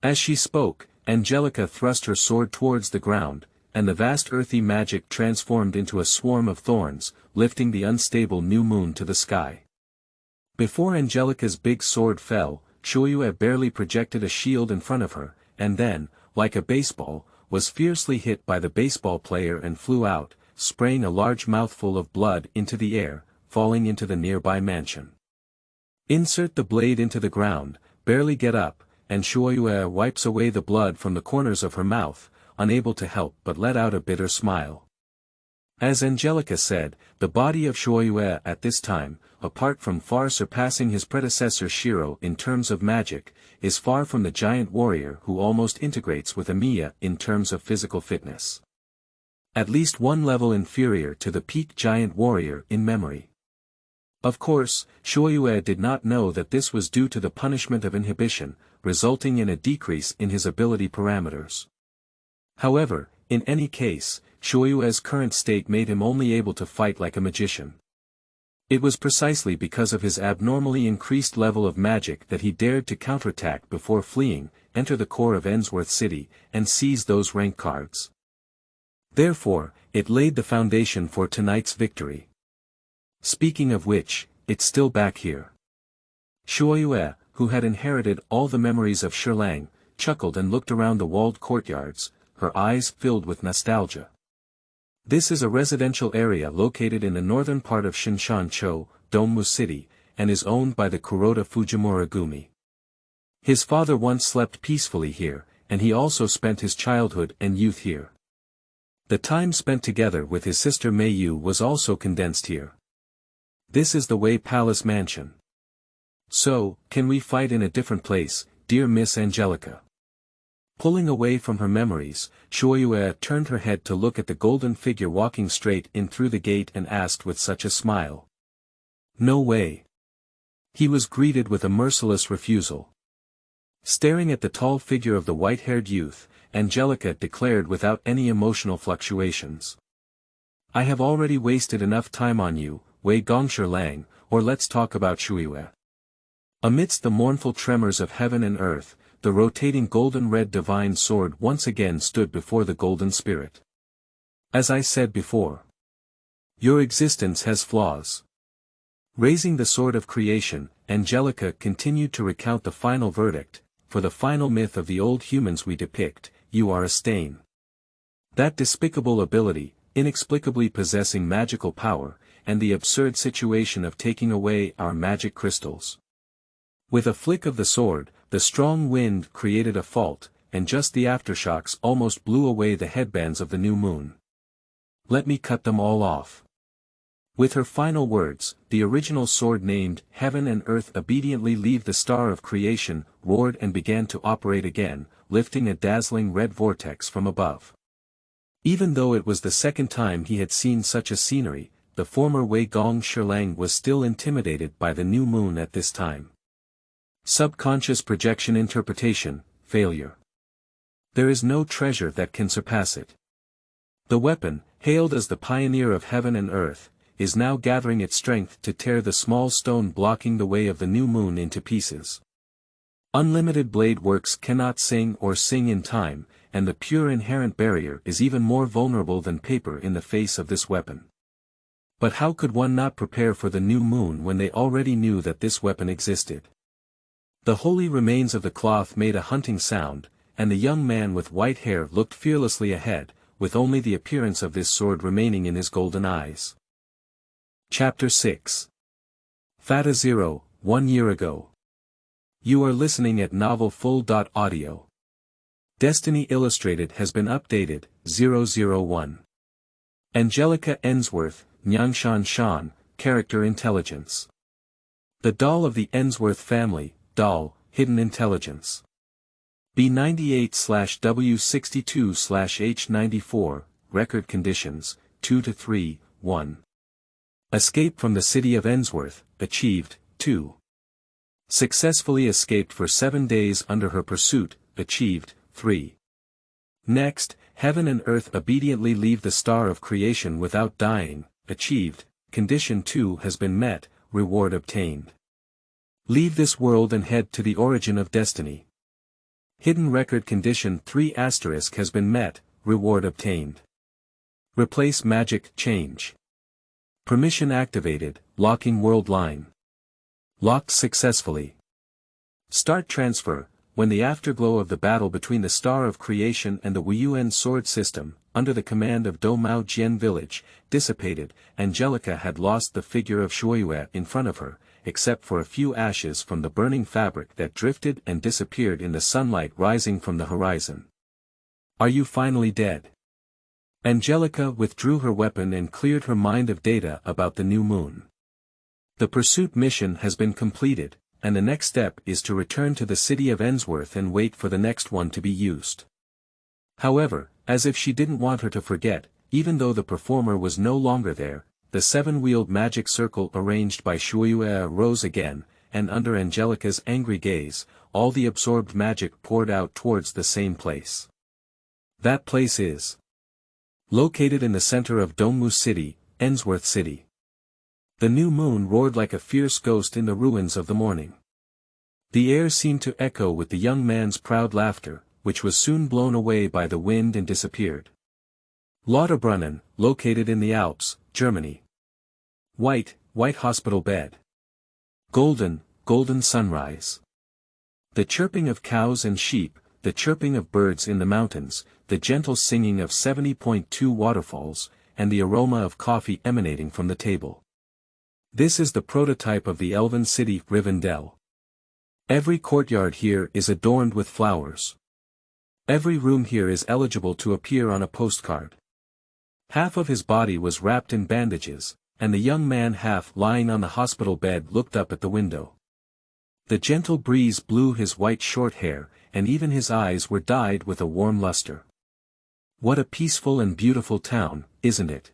As she spoke, Angelica thrust her sword towards the ground, and the vast earthy magic transformed into a swarm of thorns, lifting the unstable new moon to the sky. Before Angelica's big sword fell, Shuoyue barely projected a shield in front of her, and then, like a baseball, was fiercely hit by the baseball player and flew out, spraying a large mouthful of blood into the air, falling into the nearby mansion. Insert the blade into the ground, barely get up, and Shuoyue wipes away the blood from the corners of her mouth, unable to help but let out a bitter smile. As Angelica said, the body of Shuoyue at this time, apart from far surpassing his predecessor Shiro in terms of magic, is far from the giant warrior who almost integrates with Emiya in terms of physical fitness. At least one level inferior to the peak giant warrior in memory. Of course, Shuoyue did not know that this was due to the punishment of inhibition, resulting in a decrease in his ability parameters. However, in any case, Shuoyue's current state made him only able to fight like a magician. It was precisely because of his abnormally increased level of magic that he dared to counterattack before fleeing, enter the core of Enzworth City, and seize those rank cards. Therefore, it laid the foundation for tonight's victory. Speaking of which, it's still back here. Shuoyue, who had inherited all the memories of Shilang, chuckled and looked around the walled courtyards, her eyes filled with nostalgia. This is a residential area located in the northern part of Shinshancho, Donmu City, and is owned by the Kuroda Fujimura Gumi. His father once slept peacefully here, and he also spent his childhood and youth here. The time spent together with his sister Meiyu was also condensed here. This is the Way Palace Mansion. So, can we fight in a different place, dear Miss Angelica? Pulling away from her memories, Shuoyue turned her head to look at the golden figure walking straight in through the gate and asked with such a smile. No way. He was greeted with a merciless refusal. Staring at the tall figure of the white-haired youth, Angelica declared without any emotional fluctuations. I have already wasted enough time on you, Wei Gongshi Lang, or let's talk about Shuoyue. Amidst the mournful tremors of heaven and earth, the rotating golden-red divine sword once again stood before the golden spirit. As I said before, your existence has flaws. Raising the sword of creation, Angelica continued to recount the final verdict, for the final myth of the old humans we depict, you are a stain. That despicable ability, inexplicably possessing magical power, and the absurd situation of taking away our magic crystals. With a flick of the sword, the strong wind created a fault, and just the aftershocks almost blew away the headbands of the new moon. Let me cut them all off. With her final words, the original sword named Heaven and Earth obediently leave the star of creation, roared and began to operate again, lifting a dazzling red vortex from above. Even though it was the second time he had seen such a scenery, the former Wei Gongshi Lang was still intimidated by the new moon at this time. Subconscious projection interpretation, failure. There is no treasure that can surpass it. The weapon, hailed as the pioneer of heaven and earth, is now gathering its strength to tear the small stone blocking the way of the new moon into pieces. Unlimited blade works cannot sing or sing in time, and the pure inherent barrier is even more vulnerable than paper in the face of this weapon. But how could one not prepare for the new moon when they already knew that this weapon existed? The holy remains of the cloth made a hunting sound, and the young man with white hair looked fearlessly ahead, with only the appearance of this sword remaining in his golden eyes. Chapter 6. FATEZERO, 1 year ago. You are listening at novelfull.audio. Destiny Illustrated has been updated, 001. Angelica Enzworth, Nyangshan Shan, Character Intelligence. The doll of the Enzworth family, doll, Hidden Intelligence. B98/W62/H94, Record Conditions, 2-3, 1. Escape from the city of Enzworth, achieved, 2. Successfully escaped for 7 days under her pursuit, achieved, 3. Next, heaven and earth obediently leave the star of creation without dying, achieved, condition 2 has been met, reward obtained. Leave this world and head to the origin of destiny. Hidden record condition 3 asterisk has been met, reward obtained. Replace magic, change. Permission activated, locking world line. Locked successfully. Start transfer. When the afterglow of the battle between the Star of Creation and the Weiyuan sword system, under the command of Do Mao Jian village, dissipated, Angelica had lost the figure of Shuoyue in front of her, except for a few ashes from the burning fabric that drifted and disappeared in the sunlight rising from the horizon. Are you finally dead? Angelica withdrew her weapon and cleared her mind of data about the new moon. The pursuit mission has been completed, and the next step is to return to the city of Enzworth and wait for the next one to be used. However, as if she didn't want her to forget, even though the performer was no longer there, the 7-wheeled magic circle arranged by Shuoyue rose again, and under Angelica's angry gaze, all the absorbed magic poured out towards the same place. That place is located in the center of Donmu City, Enzworth City. The new moon roared like a fierce ghost in the ruins of the morning. The air seemed to echo with the young man's proud laughter, which was soon blown away by the wind and disappeared. Lauterbrunnen, located in the Alps, Germany. White hospital bed. Golden sunrise. The chirping of cows and sheep, the chirping of birds in the mountains, the gentle singing of 70.2 waterfalls, and the aroma of coffee emanating from the table. This is the prototype of the elven city Rivendell. Every courtyard here is adorned with flowers. Every room here is eligible to appear on a postcard. Half of his body was wrapped in bandages, and the young man half lying on the hospital bed looked up at the window. The gentle breeze blew his white short hair, and even his eyes were dyed with a warm luster. What a peaceful and beautiful town, isn't it?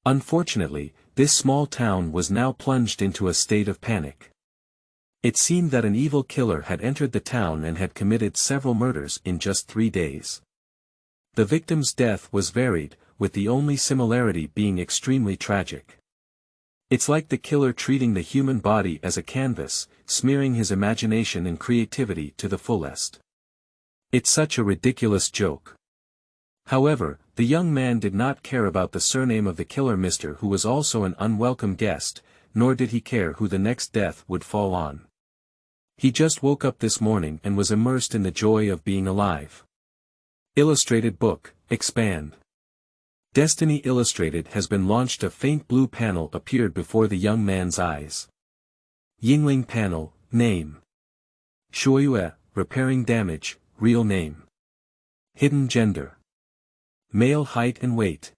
Unfortunately, this small town was now plunged into a state of panic. It seemed that an evil killer had entered the town and had committed several murders in just 3 days. The victim's death was varied, with the only similarity being extremely tragic. It's like the killer treating the human body as a canvas, smearing his imagination and creativity to the fullest. It's such a ridiculous joke. However, the young man did not care about the surname of the killer Mr. who was also an unwelcome guest, nor did he care who the next death would fall on. He just woke up this morning and was immersed in the joy of being alive. Illustrated book, expand. Destiny Illustrated has been launched. A faint blue panel appeared before the young man's eyes. Yingling panel, name. Shuoyue, repairing damage, real name. Hidden gender. Male height and weight.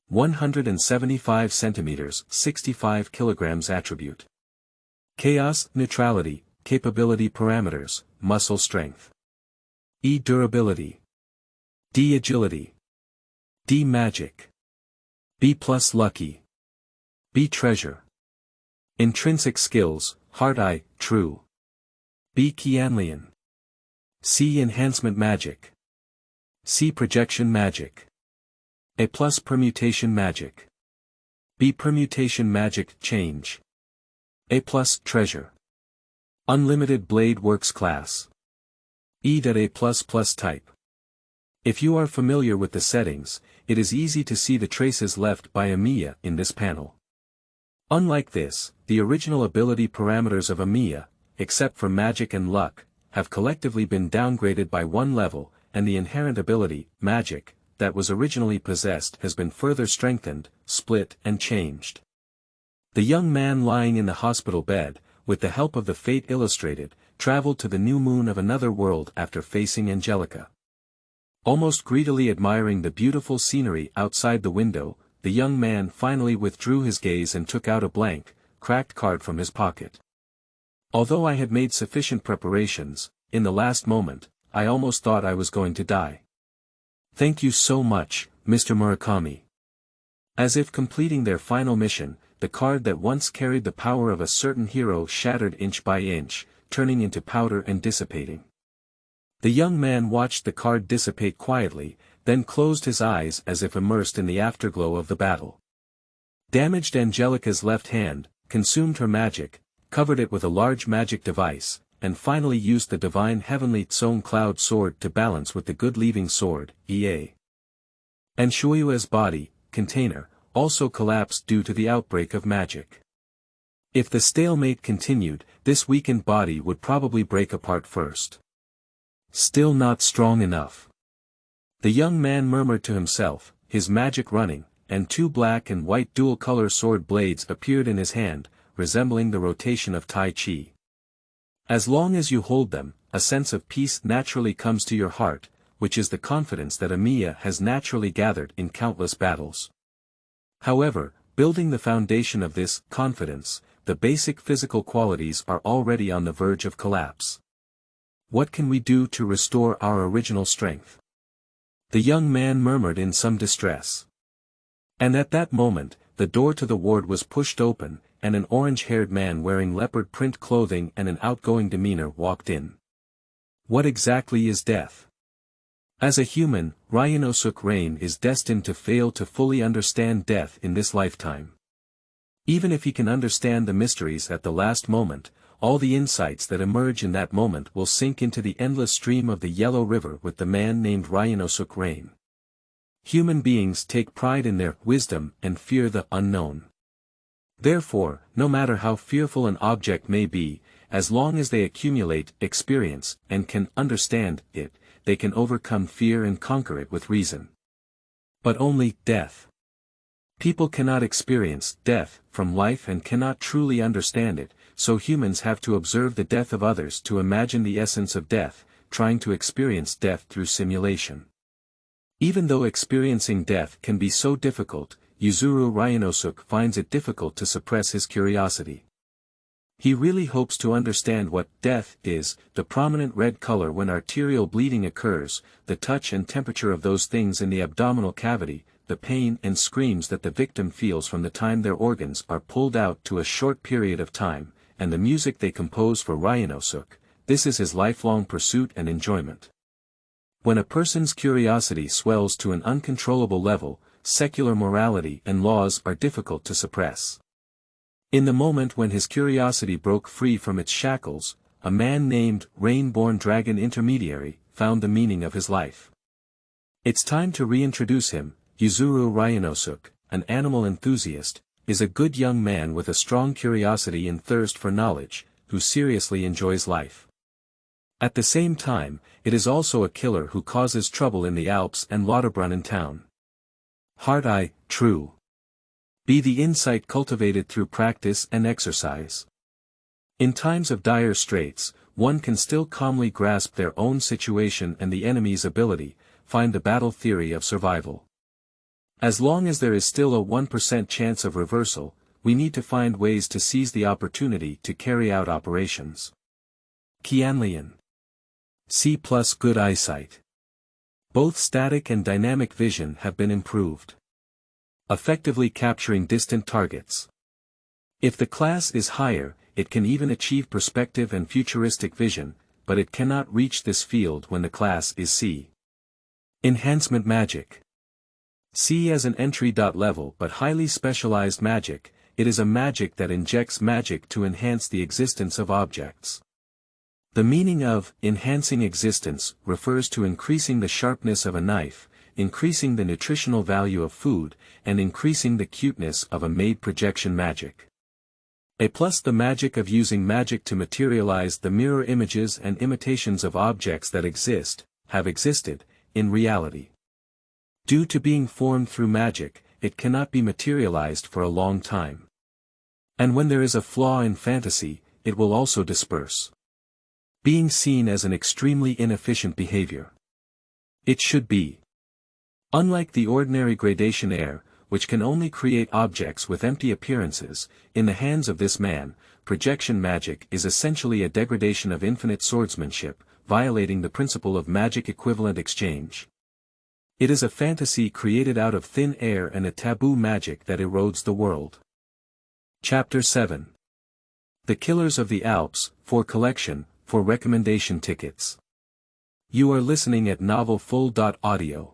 175 centimeters, 65 kilograms attribute. Chaos, neutrality, capability parameters, muscle strength. E durability. D agility. D magic. B+ lucky. B treasure. Intrinsic skills, heart eye, true. B Qianlian. C enhancement magic. C projection magic. A+ permutation magic. B permutation magic change. A+ treasure. Unlimited blade works class. E.A++ type. If you are familiar with the settings, it is easy to see the traces left by Amiya in this panel. Unlike this, the original ability parameters of Amiya, except for magic and luck, have collectively been downgraded by 1 level, and the inherent ability, magic, that was originally possessed has been further strengthened, split and changed. The young man lying in the hospital bed, with the help of the Fate Illustrated, traveled to the new moon of another world after facing Angelica. Almost greedily admiring the beautiful scenery outside the window, the young man finally withdrew his gaze and took out a blank, cracked card from his pocket. Although I had made sufficient preparations, in the last moment, I almost thought I was going to die. Thank you so much, Mr. Murakami. As if completing their final mission, the card that once carried the power of a certain hero shattered inch by inch, turning into powder and dissipating. The young man watched the card dissipate quietly, then closed his eyes as if immersed in the afterglow of the battle. Damaged Angelica's left hand, consumed her magic, covered it with a large magic device, and finally used the divine heavenly Tsong Cloud sword to balance with the good leaving sword, EA. And Shuoyue's body, container, also collapsed due to the outbreak of magic. If the stalemate continued, this weakened body would probably break apart first. Still not strong enough. The young man murmured to himself, his magic running, and 2 black and white dual-color sword blades appeared in his hand, resembling the rotation of Tai Chi. As long as you hold them, a sense of peace naturally comes to your heart, which is the confidence that Amiya has naturally gathered in countless battles. However, building the foundation of this confidence, the basic physical qualities are already on the verge of collapse. What can we do to restore our original strength? The young man murmured in some distress. And at that moment, the door to the ward was pushed open, and an orange-haired man wearing leopard print clothing and an outgoing demeanor walked in. What exactly is death? As a human, Ryunosuke Rain is destined to fail to fully understand death in this lifetime. Even if he can understand the mysteries at the last moment, all the insights that emerge in that moment will sink into the endless stream of the Yellow River with the man named Ryunosuke Rain. Human beings take pride in their wisdom and fear the unknown. Therefore, no matter how fearful an object may be, as long as they accumulate experience and can understand it, they can overcome fear and conquer it with reason. But only death. People cannot experience death from life and cannot truly understand it, so humans have to observe the death of others to imagine the essence of death, trying to experience death through simulation. Even though experiencing death can be so difficult, Yuzuru Ryanosuke finds it difficult to suppress his curiosity. He really hopes to understand what death is, the prominent red color when arterial bleeding occurs, the touch and temperature of those things in the abdominal cavity, the pain and screams that the victim feels from the time their organs are pulled out to a short period of time, and the music they compose for Ryanosuke. This is his lifelong pursuit and enjoyment. When a person's curiosity swells to an uncontrollable level, secular morality and laws are difficult to suppress. In the moment when his curiosity broke free from its shackles, a man named Rain-born Dragon Intermediary found the meaning of his life. It's time to reintroduce him. Yuzuru Ryanosuke, an animal enthusiast, is a good young man with a strong curiosity and thirst for knowledge, who seriously enjoys life. At the same time, it is also a killer who causes trouble in the Alps and Lauterbrunnen town. Heart-eye, true. Be the insight cultivated through practice and exercise. In times of dire straits, one can still calmly grasp their own situation and the enemy's ability, find the battle theory of survival. As long as there is still a 1% chance of reversal, we need to find ways to seize the opportunity to carry out operations. Qianlian. C+ good eyesight. Both static and dynamic vision have been improved. Effectively capturing distant targets. If the class is higher, it can even achieve perspective and futuristic vision, but it cannot reach this field when the class is C. Enhancement magic. C as an entry level but highly specialized magic, it is a magic that injects magic to enhance the existence of objects. The meaning of enhancing existence refers to increasing the sharpness of a knife, increasing the nutritional value of food, and increasing the cuteness of a made projection magic. The magic of using magic to materialize the mirror images and imitations of objects that have existed, in reality. Due to being formed through magic, it cannot be materialized for a long time. And when there is a flaw in fantasy, it will also disperse. Being seen as an extremely inefficient behavior. It should be. Unlike the ordinary gradation air, which can only create objects with empty appearances, in the hands of this man, projection magic is essentially a degradation of infinite swordsmanship, violating the principle of magic equivalent exchange. It is a fantasy created out of thin air and a taboo magic that erodes the world. Chapter 7. The Killers of the Alps, for collection, for recommendation tickets. You are listening at novelfull.audio.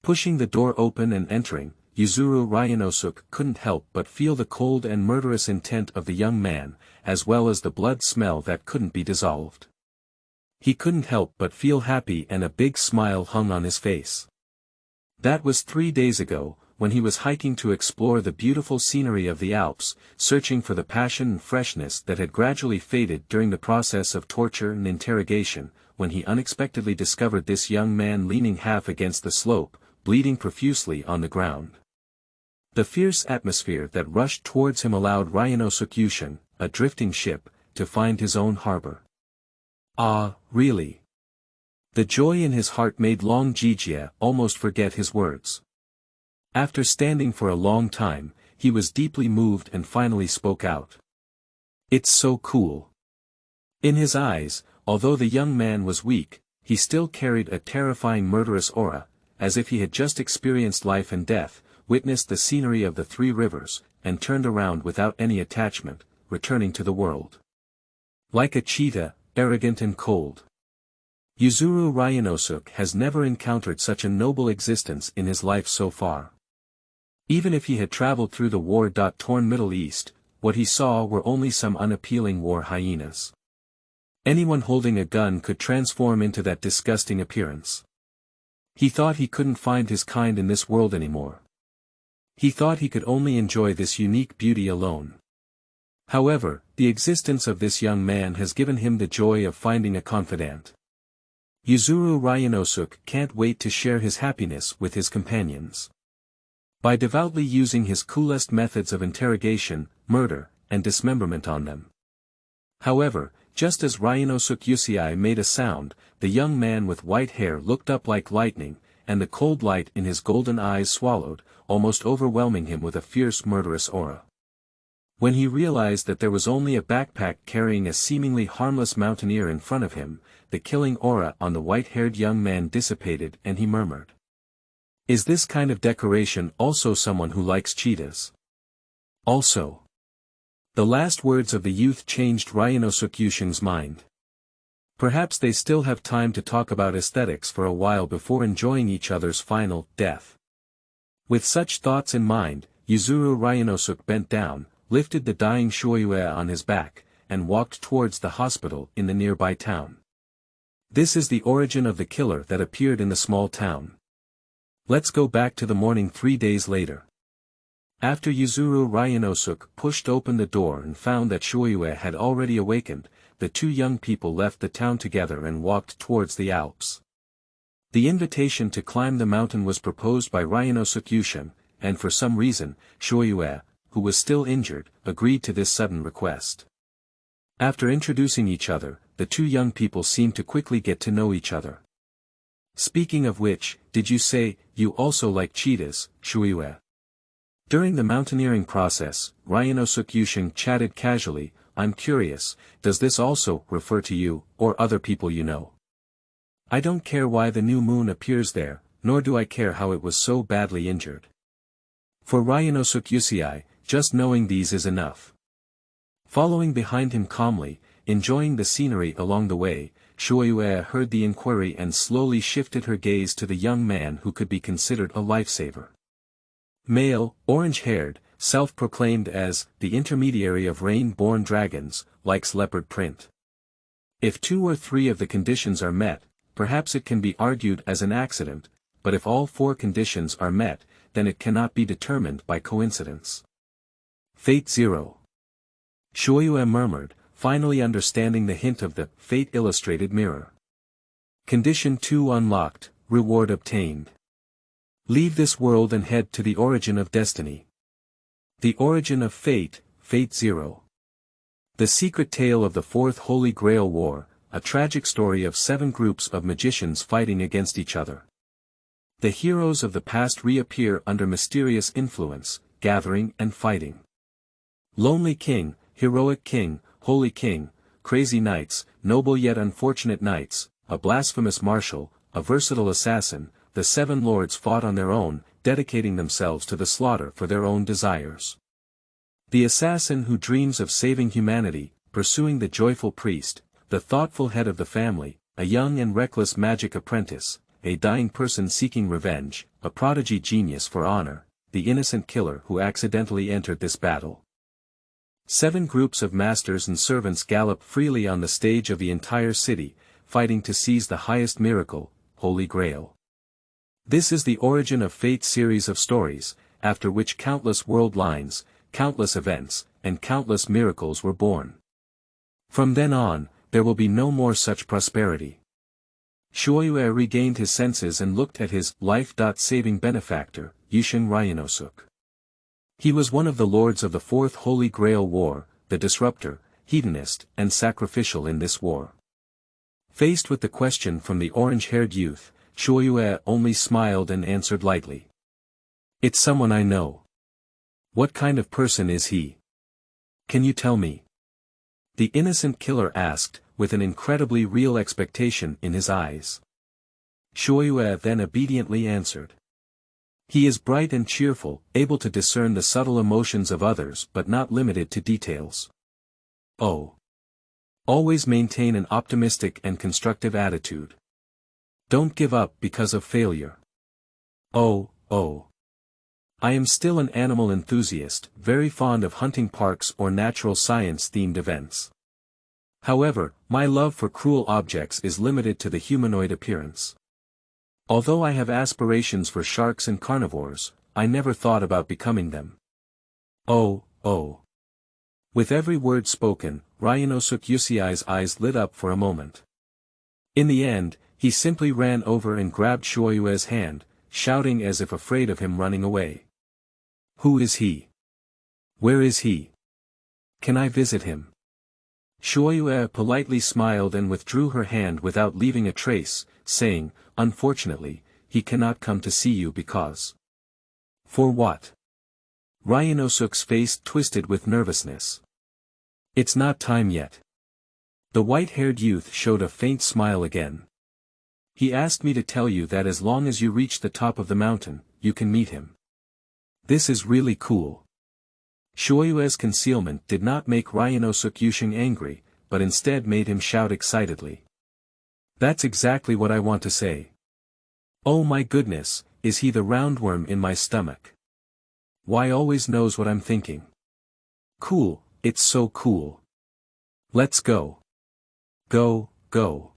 Pushing the door open and entering, Yuzuru Ryanosuke couldn't help but feel the cold and murderous intent of the young man, as well as the blood smell that couldn't be dissolved. He couldn't help but feel happy and a big smile hung on his face. That was 3 days ago, when he was hiking to explore the beautiful scenery of the Alps, searching for the passion and freshness that had gradually faded during the process of torture and interrogation, when he unexpectedly discovered this young man leaning half against the slope, bleeding profusely on the ground. The fierce atmosphere that rushed towards him allowed Ryanosuke, a drifting ship, to find his own harbor. Ah, really? The joy in his heart made Long Jijie almost forget his words. After standing for a long time, he was deeply moved and finally spoke out. It's so cool. In his eyes, although the young man was weak, he still carried a terrifying murderous aura, as if he had just experienced life and death, witnessed the scenery of the 3 rivers, and turned around without any attachment, returning to the world. Like a cheetah, arrogant and cold. Yuzuru Ryanosuke has never encountered such a noble existence in his life so far. Even if he had traveled through the war-torn Middle East, what he saw were only some unappealing war hyenas. Anyone holding a gun could transform into that disgusting appearance. He thought he couldn't find his kind in this world anymore. He thought he could only enjoy this unique beauty alone. However, the existence of this young man has given him the joy of finding a confidant. Yuzuru Ryanosuke can't wait to share his happiness with his companions. By devoutly using his coolest methods of interrogation, murder, and dismemberment on them. However, just as Ryanosuke Yusei made a sound, the young man with white hair looked up like lightning, and the cold light in his golden eyes swallowed, almost overwhelming him with a fierce murderous aura. When he realized that there was only a backpack carrying a seemingly harmless mountaineer in front of him, the killing aura on the white-haired young man dissipated and he murmured. Is this kind of decoration also someone who likes cheetahs? Also. The last words of the youth changed Ryanosuke Yushing's mind. Perhaps they still have time to talk about aesthetics for a while before enjoying each other's final death. With such thoughts in mind, Yuzuru Ryanosuke bent down, lifted the dying Shuoyue on his back, and walked towards the hospital in the nearby town. This is the origin of the killer that appeared in the small town. Let's go back to the morning 3 days later. After Yuzuru Ryanosuke pushed open the door and found that Shuoyue had already awakened, the two young people left the town together and walked towards the Alps. The invitation to climb the mountain was proposed by Ryanosuke Yushin, and for some reason, Shuoyue, who was still injured, agreed to this sudden request. After introducing each other, the two young people seemed to quickly get to know each other. Speaking of which, did you say, you also like cheetahs, Shuoyue? During the mountaineering process, Ryanosuke Yushin chatted casually, I'm curious, does this also refer to you, or other people you know? I don't care why the new moon appears there, nor do I care how it was so badly injured. For Ryanosuke Yusei, just knowing these is enough. Following behind him calmly, enjoying the scenery along the way, Shuoyue heard the inquiry and slowly shifted her gaze to the young man who could be considered a lifesaver. Male, orange-haired, self-proclaimed as the intermediary of rain-born dragons, likes leopard print. If 2 or 3 of the conditions are met, perhaps it can be argued as an accident, but if all 4 conditions are met, then it cannot be determined by coincidence. FATEZERO. Shuoyue murmured, finally understanding the hint of the fate-illustrated mirror. Condition 2 unlocked, reward obtained. Leave this world and head to the origin of destiny. The origin of fate, FATEZERO. The secret tale of the 4th Holy Grail War, a tragic story of 7 groups of magicians fighting against each other. The heroes of the past reappear under mysterious influence, gathering and fighting. Lonely king, heroic king, holy king, crazy knights, noble yet unfortunate knights, a blasphemous marshal, a versatile assassin, the 7 lords fought on their own, dedicating themselves to the slaughter for their own desires. The assassin who dreams of saving humanity, pursuing the joyful priest, the thoughtful head of the family, a young and reckless magic apprentice, a dying person seeking revenge, a prodigy genius for honor, the innocent killer who accidentally entered this battle. 7 groups of masters and servants gallop freely on the stage of the entire city, fighting to seize the highest miracle, Holy Grail. This is the origin of Fate's series of stories, after which countless world lines, countless events, and countless miracles were born. From then on, there will be no more such prosperity. Shuoyue regained his senses and looked at his life-saving benefactor, Yushin Ryanosuke. He was one of the lords of the 4th Holy Grail War, the disruptor, hedonist, and sacrificial in this war. Faced with the question from the orange-haired youth, Shuoyue only smiled and answered lightly. It's someone I know. What kind of person is he? Can you tell me? The innocent killer asked, with an incredibly real expectation in his eyes. Shuoyue then obediently answered. He is bright and cheerful, able to discern the subtle emotions of others but not limited to details. Oh. Always maintain an optimistic and constructive attitude. Don't give up because of failure. Oh. I am still an animal enthusiast, very fond of hunting parks or natural science-themed events. However, my love for cruel objects is limited to the humanoid appearance. Although I have aspirations for sharks and carnivores, I never thought about becoming them. Oh, oh. With every word spoken, Ryanosuke Yusui's eyes lit up for a moment. In the end, he simply ran over and grabbed Shuoyue's hand, shouting as if afraid of him running away. Who is he? Where is he? Can I visit him? Shuoyue politely smiled and withdrew her hand without leaving a trace, saying, unfortunately, he cannot come to see you because. For what? Ryanosuke's face twisted with nervousness. It's not time yet. The white-haired youth showed a faint smile again. He asked me to tell you that as long as you reach the top of the mountain, you can meet him. This is really cool. Shuoyue's concealment did not make Ryanosuke Yushing angry, but instead made him shout excitedly. That's exactly what I want to say. Oh my goodness, is he the roundworm in my stomach? Why always knows what I'm thinking. Cool, it's so cool. Let's go. Go, go.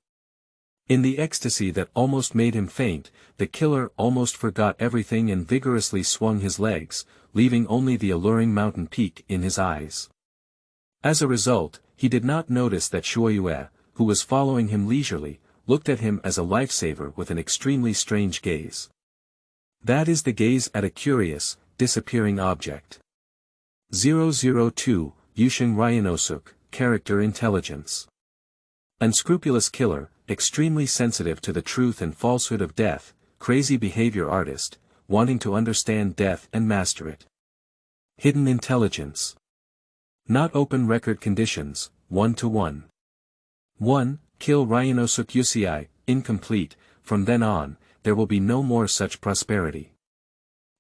In the ecstasy that almost made him faint, the killer almost forgot everything and vigorously swung his legs, leaving only the alluring mountain peak in his eyes. As a result, he did not notice that Shuoyue, who was following him leisurely, looked at him as a lifesaver with an extremely strange gaze. That is the gaze at a curious, disappearing object. 002, Yushing Ryanosuke, Character Intelligence. Unscrupulous killer, extremely sensitive to the truth and falsehood of death, crazy behavior artist, wanting to understand death and master it. Hidden intelligence. Not open record conditions, 1-to-1. 1. Kill Ryanosuke Yusui, incomplete, from then on, there will be no more such prosperity.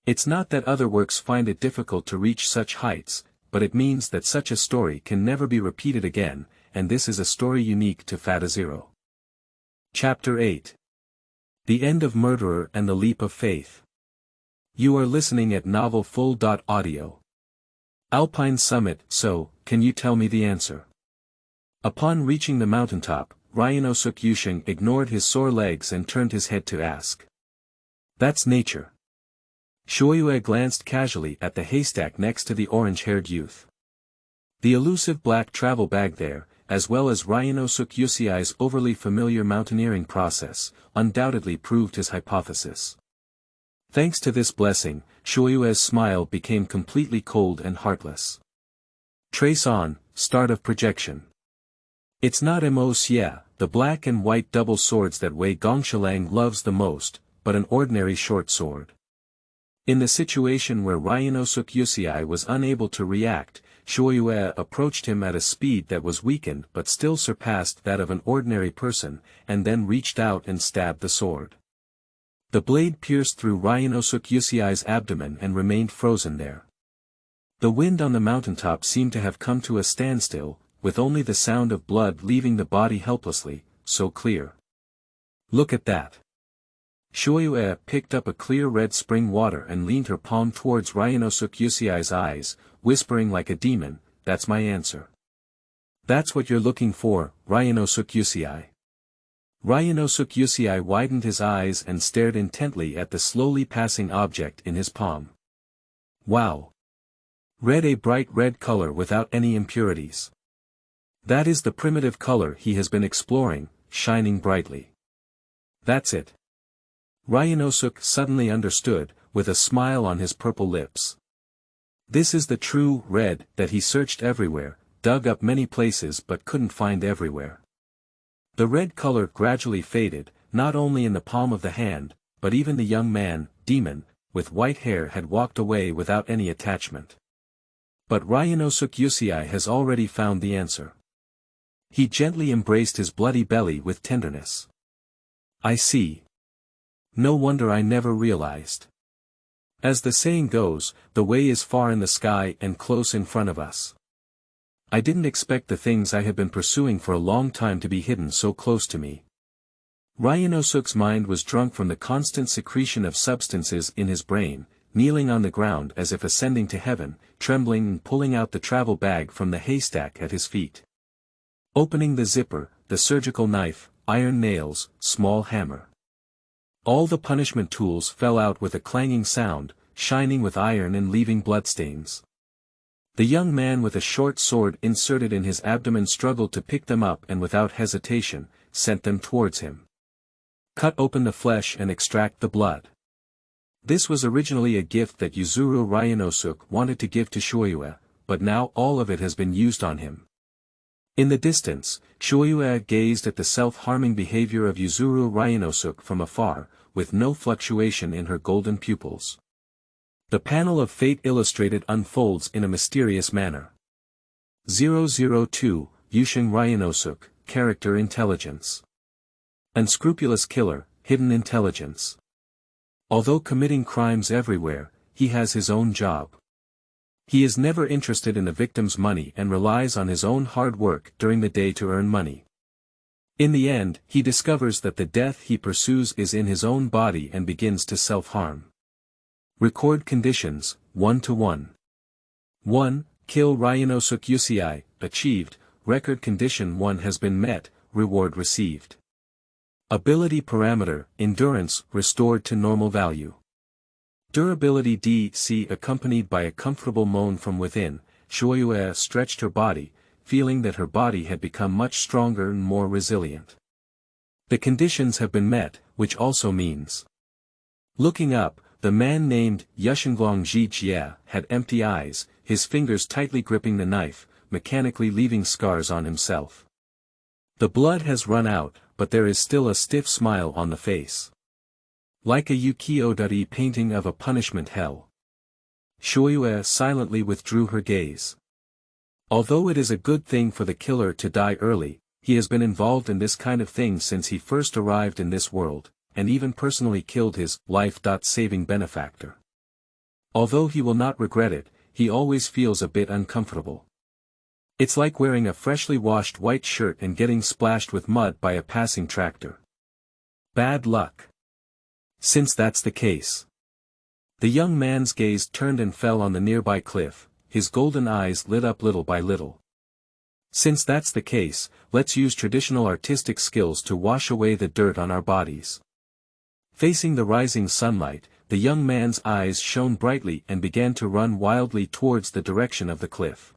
It's not that other works find it difficult to reach such heights, but it means that such a story can never be repeated again, and this is a story unique to FATEZERO. Chapter 8. The End of Murderer and the Leap of Faith. You are listening at novelfull.audio. Alpine Summit, so, can you tell me the answer? Upon reaching the mountaintop, Ryanosuke Yushing ignored his sore legs and turned his head to ask. That's nature. Shuoyue glanced casually at the haystack next to the orange-haired youth. The elusive black travel bag there, as well as Ryanosuke Yusui's overly familiar mountaineering process, undoubtedly proved his hypothesis. Thanks to this blessing, Shuoyue's smile became completely cold and heartless. Trace on, start of projection. It's not MOCA, the black and white double swords that Wei Gongshilang loves the most, but an ordinary short sword. In the situation where Ryanosuke Yusui was unable to react, Shuoyue approached him at a speed that was weakened but still surpassed that of an ordinary person, and then reached out and stabbed the sword. The blade pierced through Ryanosuke Yusui's abdomen and remained frozen there. The wind on the mountaintop seemed to have come to a standstill, with only the sound of blood leaving the body helplessly, so clear. Look at that. Shuoyue picked up a clear red spring water and leaned her palm towards Ryanosuke Yusui's eyes, whispering like a demon, that's my answer. That's what you're looking for, Ryanosuke Yusui. Ryanosuke Yusui widened his eyes and stared intently at the slowly passing object in his palm. Wow! Red, a bright red color without any impurities. That is the primitive color he has been exploring, shining brightly. That's it. Ryanosuke suddenly understood, with a smile on his purple lips. This is the true red that he searched everywhere, dug up many places but couldn't find everywhere. The red color gradually faded, not only in the palm of the hand, but even the young man, demon, with white hair had walked away without any attachment. But Ryanosuke Yusui has already found the answer. He gently embraced his bloody belly with tenderness. I see. No wonder I never realized. As the saying goes, the way is far in the sky and close in front of us. I didn't expect the things I have been pursuing for a long time to be hidden so close to me. Ryanosuke's mind was drunk from the constant secretion of substances in his brain, kneeling on the ground as if ascending to heaven, trembling and pulling out the travel bag from the haystack at his feet. Opening the zipper, the surgical knife, iron nails, small hammer. All the punishment tools fell out with a clanging sound, shining with iron and leaving bloodstains. The young man with a short sword inserted in his abdomen struggled to pick them up and without hesitation, sent them towards him. Cut open the flesh and extract the blood. This was originally a gift that Yuzuru Ryanosuke wanted to give to Shuoyue, but now all of it has been used on him. In the distance, Shuoyue gazed at the self-harming behavior of Yuzuru Ryanosuke from afar, with no fluctuation in her golden pupils. The panel of fate illustrated unfolds in a mysterious manner. 002, Yusheng Ryanosuke, Character Intelligence. Unscrupulous killer, hidden intelligence. Although committing crimes everywhere, he has his own job. He is never interested in the victim's money and relies on his own hard work during the day to earn money. In the end, he discovers that the death he pursues is in his own body and begins to self-harm. Record conditions, 1-1. 1. Kill Ryanosuke Yusei, achieved, record condition 1 has been met, reward received. Ability parameter, endurance, restored to normal value. Durability DC accompanied by a comfortable moan from within, Shuoyue stretched her body, feeling that her body had become much stronger and more resilient. The conditions have been met, which also means. Looking up, the man named Yushenglong Jie had empty eyes, his fingers tightly gripping the knife, mechanically leaving scars on himself. The blood has run out, but there is still a stiff smile on the face. Like a ukiyo-dari painting of a punishment hell. Shuoyue silently withdrew her gaze. Although it is a good thing for the killer to die early, he has been involved in this kind of thing since he first arrived in this world, and even personally killed his life-saving benefactor. Although he will not regret it, he always feels a bit uncomfortable. It's like wearing a freshly washed white shirt and getting splashed with mud by a passing tractor. Bad luck. Since that's the case. The young man's gaze turned and fell on the nearby cliff, his golden eyes lit up little by little. Since that's the case, let's use traditional artistic skills to wash away the dirt on our bodies. Facing the rising sunlight, the young man's eyes shone brightly and began to run wildly towards the direction of the cliff.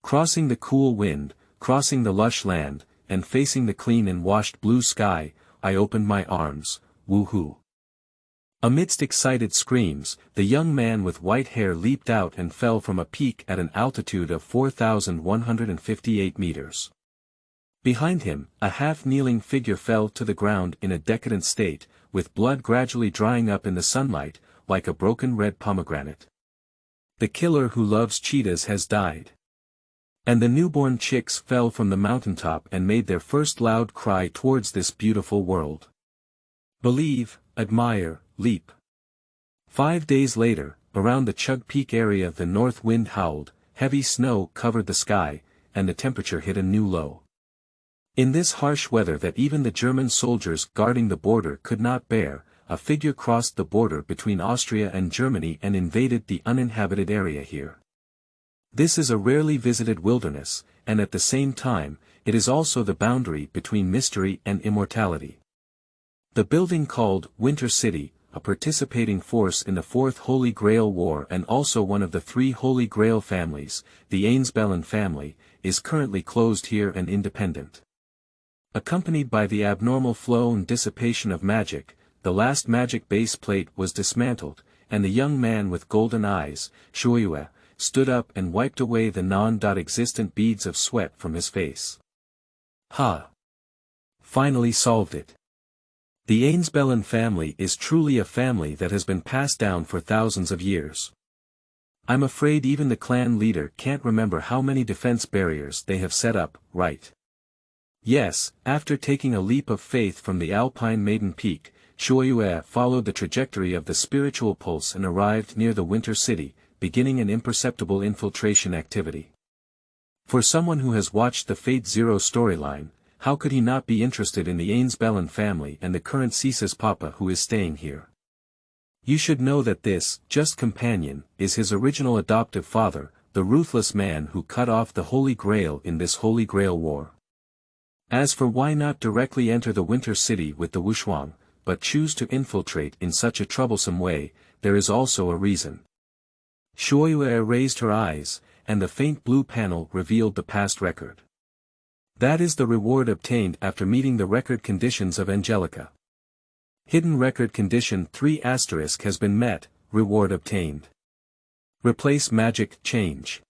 Crossing the cool wind, crossing the lush land, and facing the clean and washed blue sky, I opened my arms, woohoo. Amidst excited screams, the young man with white hair leaped out and fell from a peak at an altitude of 4,158 meters. Behind him, a half-kneeling figure fell to the ground in a decadent state, with blood gradually drying up in the sunlight, like a broken red pomegranate. The killer who loves cheetahs has died. And the newborn chicks fell from the mountaintop and made their first loud cry towards this beautiful world. Believe, admire, leap. 5 days later, around the Chug Peak area the north wind howled, heavy snow covered the sky, and the temperature hit a new low. In this harsh weather that even the German soldiers guarding the border could not bear, a figure crossed the border between Austria and Germany and invaded the uninhabited area here. This is a rarely visited wilderness, and at the same time, it is also the boundary between mystery and immortality. The building called Winter City, a participating force in the Fourth Holy Grail War and also one of the 3 Holy Grail families, the Ainzbelen family, is currently closed here and independent. Accompanied by the abnormal flow and dissipation of magic, the last magic base plate was dismantled, and the young man with golden eyes, Shuoyue, stood up and wiped away the non-existent beads of sweat from his face. Ha! Finally solved it. The Ainzbelen family is truly a family that has been passed down for thousands of years. I'm afraid even the clan leader can't remember how many defense barriers they have set up, right? Yes, after taking a leap of faith from the Alpine Maiden Peak, Shuoyue followed the trajectory of the spiritual pulse and arrived near the Winter City, beginning an imperceptible infiltration activity. For someone who has watched the FATEZERO storyline, how could he not be interested in the Ainzbelen family and the current Caesar's papa who is staying here? You should know that this, just companion, is his original adoptive father, the ruthless man who cut off the Holy Grail in this Holy Grail War. As for why not directly enter the Winter City with the Wushuang, but choose to infiltrate in such a troublesome way, there is also a reason. Shuoyue raised her eyes, and the faint blue panel revealed the past record. That is the reward obtained after meeting the record conditions of Angelica. Hidden record condition 3 * has been met, reward obtained. Replace magic change.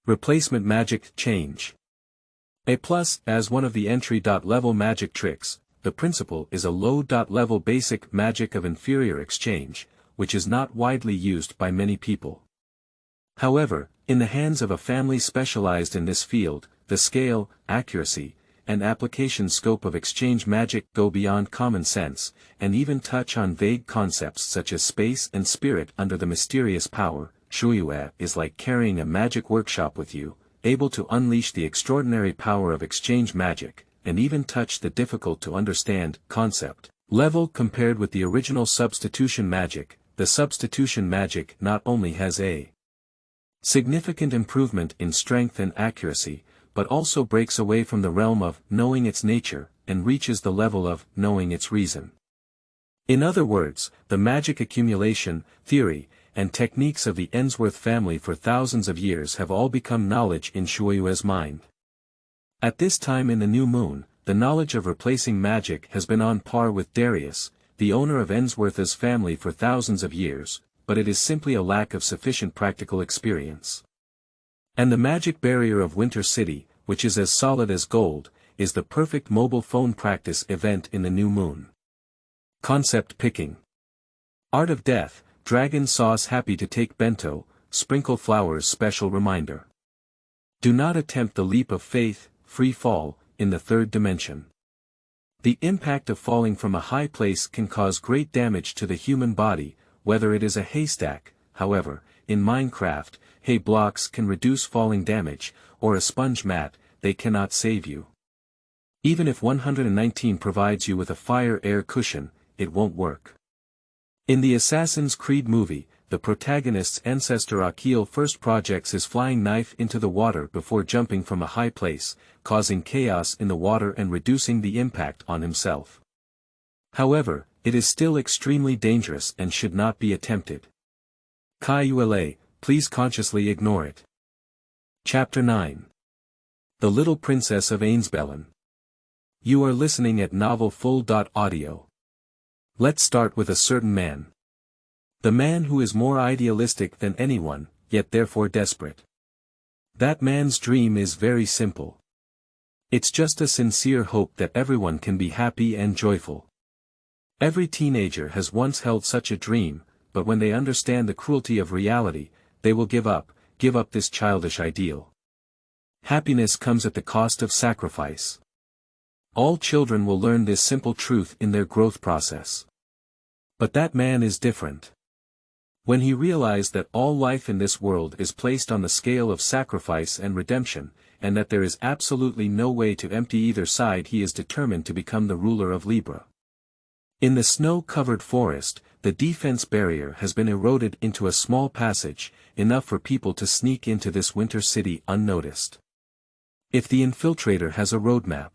Replacement magic change. A+, as one of the entry-level magic tricks, the principle is a low-level basic magic of inferior exchange, which is not widely used by many people. However, in the hands of a family specialized in this field, the scale, accuracy, and application scope of exchange magic go beyond common sense, and even touch on vague concepts such as space and spirit under the mysterious power. Shuoyue is like carrying a magic workshop with you, able to unleash the extraordinary power of exchange magic, and even touch the difficult-to-understand concept level compared with the original substitution magic. The substitution magic not only has a significant improvement in strength and accuracy, but also breaks away from the realm of knowing its nature, and reaches the level of knowing its reason. In other words, the magic accumulation, theory, and techniques of the Enzworth family for thousands of years have all become knowledge in Shuoyue's mind. At this time in the new moon, the knowledge of replacing magic has been on par with Darius, the owner of Enzworth's family for thousands of years, but it is simply a lack of sufficient practical experience. And the magic barrier of Winter City, which is as solid as gold, is the perfect mobile phone practice event in the new moon. Concept picking. Art of Death, Dragon Sauce happy to take bento, sprinkle flowers special reminder. Do not attempt the leap of faith, free fall, in the third dimension. The impact of falling from a high place can cause great damage to the human body, whether it is a haystack. However, in Minecraft, hay blocks can reduce falling damage, or a sponge mat, they cannot save you. Even if 119 provides you with a fire-air cushion, it won't work. In the Assassin's Creed movie, the protagonist's ancestor Akil first projects his flying knife into the water before jumping from a high place, causing chaos in the water and reducing the impact on himself. However, it is still extremely dangerous and should not be attempted. Kai-Ule, please consciously ignore it. Chapter 9. The Little Princess of Ainzbelen. You are listening at novelfull.audio. Let's start with a certain man. The man who is more idealistic than anyone, yet therefore desperate. That man's dream is very simple. It's just a sincere hope that everyone can be happy and joyful. Every teenager has once held such a dream, but when they understand the cruelty of reality, they will give up this childish ideal. Happiness comes at the cost of sacrifice. All children will learn this simple truth in their growth process. But that man is different. When he realized that all life in this world is placed on the scale of sacrifice and redemption, and that there is absolutely no way to empty either side, he is determined to become the ruler of Libra. In the snow-covered forest, the defense barrier has been eroded into a small passage, enough for people to sneak into this winter city unnoticed. If the infiltrator has a roadmap.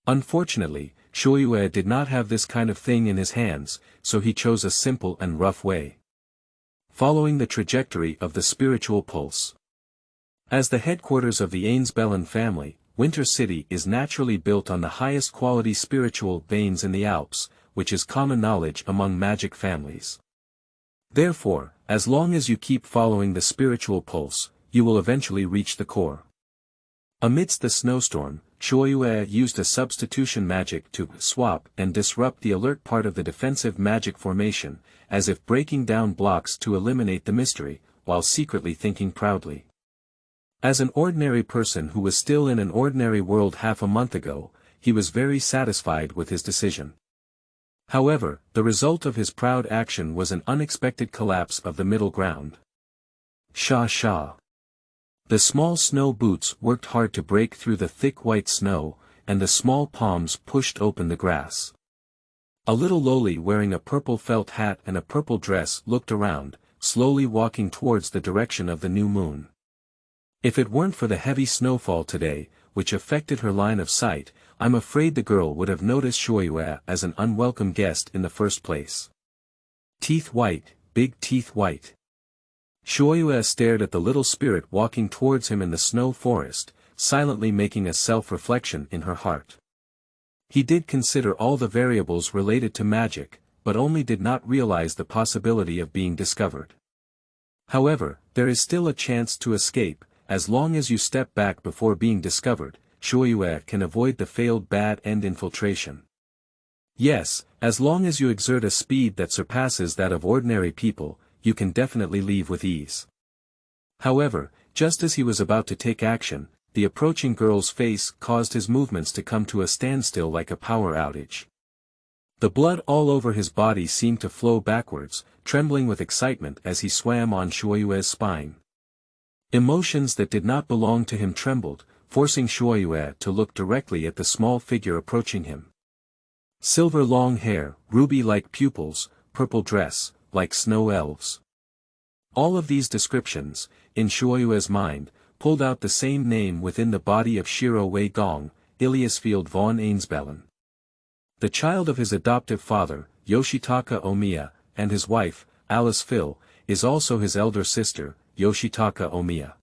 Unfortunately, Shuoyue did not have this kind of thing in his hands, so he chose a simple and rough way. Following the trajectory of the spiritual pulse. As the headquarters of the Ainzbelen family, Winter City is naturally built on the highest quality spiritual veins in the Alps, which is common knowledge among magic families. Therefore, as long as you keep following the spiritual pulse, you will eventually reach the core. Amidst the snowstorm, Shuoyue used a substitution magic to swap and disrupt the alert part of the defensive magic formation, as if breaking down blocks to eliminate the mystery, while secretly thinking proudly. As an ordinary person who was still in an ordinary world half a month ago, he was very satisfied with his decision. However, the result of his proud action was an unexpected collapse of the middle ground. Sha. The small snow boots worked hard to break through the thick white snow, and the small palms pushed open the grass. A little loli wearing a purple felt hat and a purple dress looked around, slowly walking towards the direction of the new moon. If it weren't for the heavy snowfall today, which affected her line of sight, I'm afraid the girl would have noticed Shuoyue as an unwelcome guest in the first place. Teeth white, big teeth white. Shuoyue stared at the little spirit walking towards him in the snow forest, silently making a self-reflection in her heart. He did consider all the variables related to magic, but only did not realize the possibility of being discovered. However, there is still a chance to escape, as long as you step back before being discovered. Shuoyue can avoid the failed bad end infiltration. Yes, as long as you exert a speed that surpasses that of ordinary people, you can definitely leave with ease. However, just as he was about to take action, the approaching girl's face caused his movements to come to a standstill like a power outage. The blood all over his body seemed to flow backwards, trembling with excitement as he swam on Shuoyue's spine. Emotions that did not belong to him trembled, forcing Shuoyue to look directly at the small figure approaching him. Silver long hair, ruby-like pupils, purple dress, like snow elves. All of these descriptions, in Shuoyue's mind, pulled out the same name within the body of Shiro Wei Gong, Elias von Ainzbelen. The child of his adoptive father, Yoshitaka Omiya, and his wife, Alice Phil, is also his elder sister, Yoshitaka Omiya.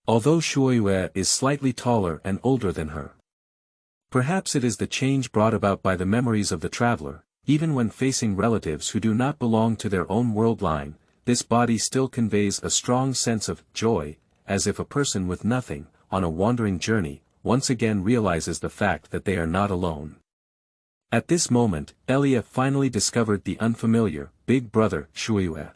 Although Shuoyue is slightly taller and older than her. Perhaps it is the change brought about by the memories of the traveler, even when facing relatives who do not belong to their own world line, this body still conveys a strong sense of joy, as if a person with nothing, on a wandering journey, once again realizes the fact that they are not alone. At this moment, Elia finally discovered the unfamiliar, big brother, Shuoyue.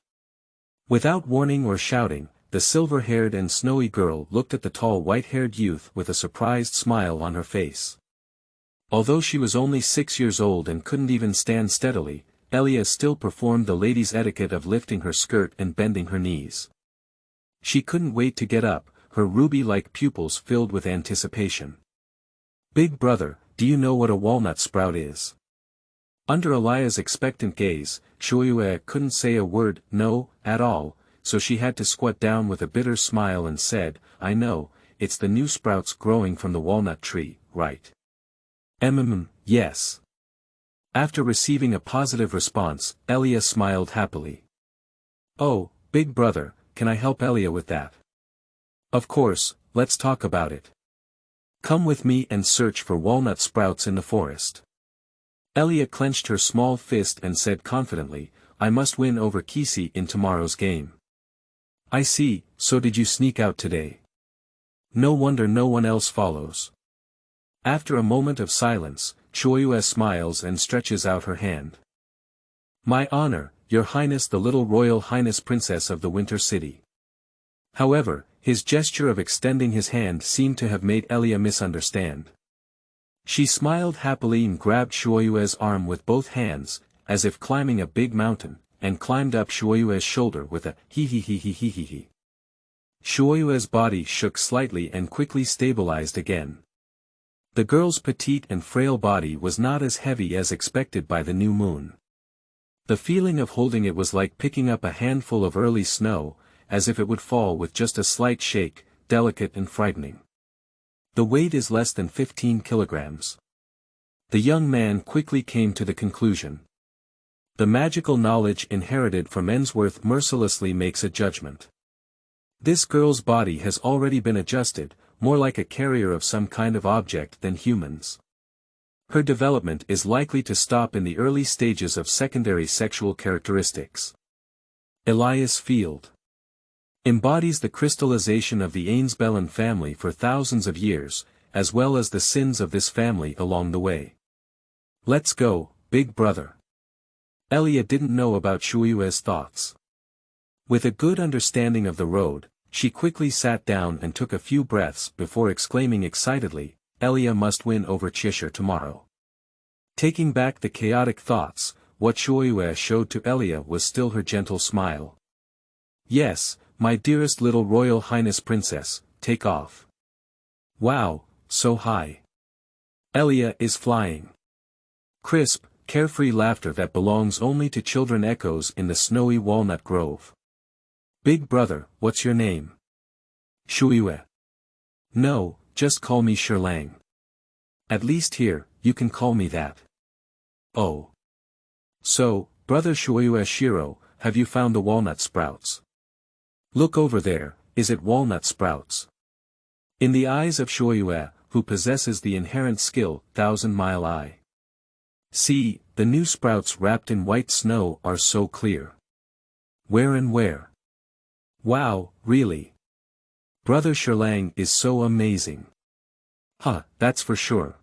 Without warning or shouting, the silver-haired and snowy girl looked at the tall white-haired youth with a surprised smile on her face. Although she was only 6 years old and couldn't even stand steadily, Elia still performed the lady's etiquette of lifting her skirt and bending her knees. She couldn't wait to get up, her ruby-like pupils filled with anticipation. "Big brother, do you know what a walnut sprout is?" Under Alaya's expectant gaze, Shuoyue couldn't say a word, no, at all, so she had to squat down with a bitter smile and said, "I know, it's the new sprouts growing from the walnut tree, right?" Yes." After receiving a positive response, Elia smiled happily. "Oh, big brother, can I help Elia with that?" "Of course, let's talk about it. Come with me and search for walnut sprouts in the forest." Elia clenched her small fist and said confidently, "I must win over Kisi in tomorrow's game." "I see, so did you sneak out today? No wonder no one else follows." After a moment of silence, Shuoyue smiles and stretches out her hand. "My honor, your highness, the little royal highness princess of the Winter City." However, his gesture of extending his hand seemed to have made Elia misunderstand. She smiled happily and grabbed Shuoyue's arm with both hands, as if climbing a big mountain, and climbed up Shuoyue's shoulder with a hee. Shuoyue's body shook slightly and quickly stabilized again. The girl's petite and frail body was not as heavy as expected by the new moon. The feeling of holding it was like picking up a handful of early snow, as if it would fall with just a slight shake, delicate and frightening. The weight is less than 15 kilograms. The young man quickly came to the conclusion. The magical knowledge inherited from Enzworth mercilessly makes a judgment. This girl's body has already been adjusted, more like a carrier of some kind of object than humans. Her development is likely to stop in the early stages of secondary sexual characteristics. Elias Field embodies the crystallization of the Ainzbelen family for thousands of years, as well as the sins of this family along the way. "Let's go, big brother." Elia didn't know about Shuoyue's thoughts. With a good understanding of the road, she quickly sat down and took a few breaths before exclaiming excitedly, "Elia must win over Chishire tomorrow." Taking back the chaotic thoughts, what Shuoyue showed to Elia was still her gentle smile. "Yes, my dearest little royal highness princess, take off." "Wow, so high. Elia is flying." Crisp, carefree laughter that belongs only to children echoes in the snowy walnut grove. "Big brother, what's your name?" "Shuoyue." "No, just call me Sherlang." At least here, you can call me that. Oh. So, brother Shuoyue, have you found the walnut sprouts? Look over there, is it walnut sprouts? In the eyes of Shuoyue, who possesses the inherent skill, 1,000-mile eye. See, the new sprouts wrapped in white snow are so clear. Where and where? Wow, really? Brother Sherlang is so amazing. Huh, that's for sure.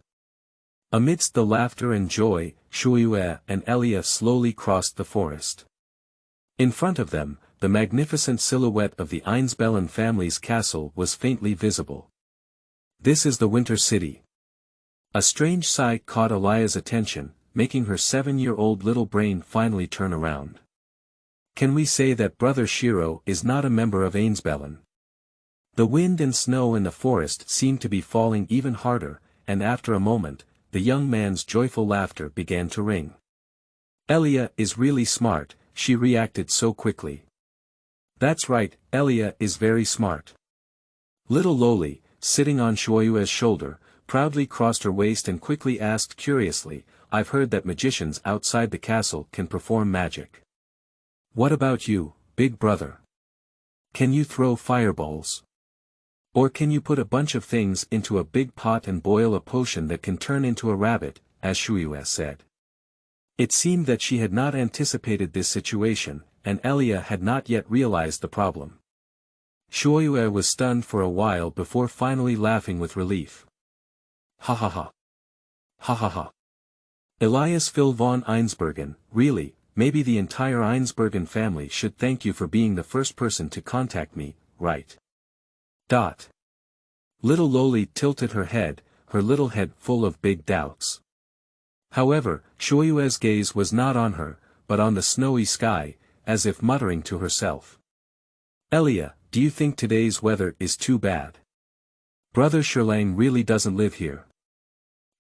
Amidst the laughter and joy, Shuoyue and Elia slowly crossed the forest. In front of them, the magnificent silhouette of the Ainzbelen family's castle was faintly visible. This is the Winter City. A strange sight caught Alaya's attention, making her 7-year-old little brain finally turn around. Can we say that Brother Shiro is not a member of Ainzbelen? The wind and snow in the forest seemed to be falling even harder, and after a moment, the young man's joyful laughter began to ring. Elia is really smart, she reacted so quickly. That's right, Elia is very smart. Little Loli, sitting on Shuoyue's shoulder, proudly crossed her waist and quickly asked curiously, I've heard that magicians outside the castle can perform magic. What about you, big brother? Can you throw fireballs? Or can you put a bunch of things into a big pot and boil a potion that can turn into a rabbit, as Shuoyue said. It seemed that she had not anticipated this situation, and Elia had not yet realized the problem. Shuoyue was stunned for a while before finally laughing with relief. Ha ha ha. Ha ha ha. Elias Phil von Einzbergen, really, maybe the entire Einzbergen family should thank you for being the first person to contact me, right? Little Loli tilted her head, her little head full of big doubts. However, Shuoyue's gaze was not on her, but on the snowy sky, as if muttering to herself. Elia, do you think today's weather is too bad? Brother Sherlang really doesn't live here.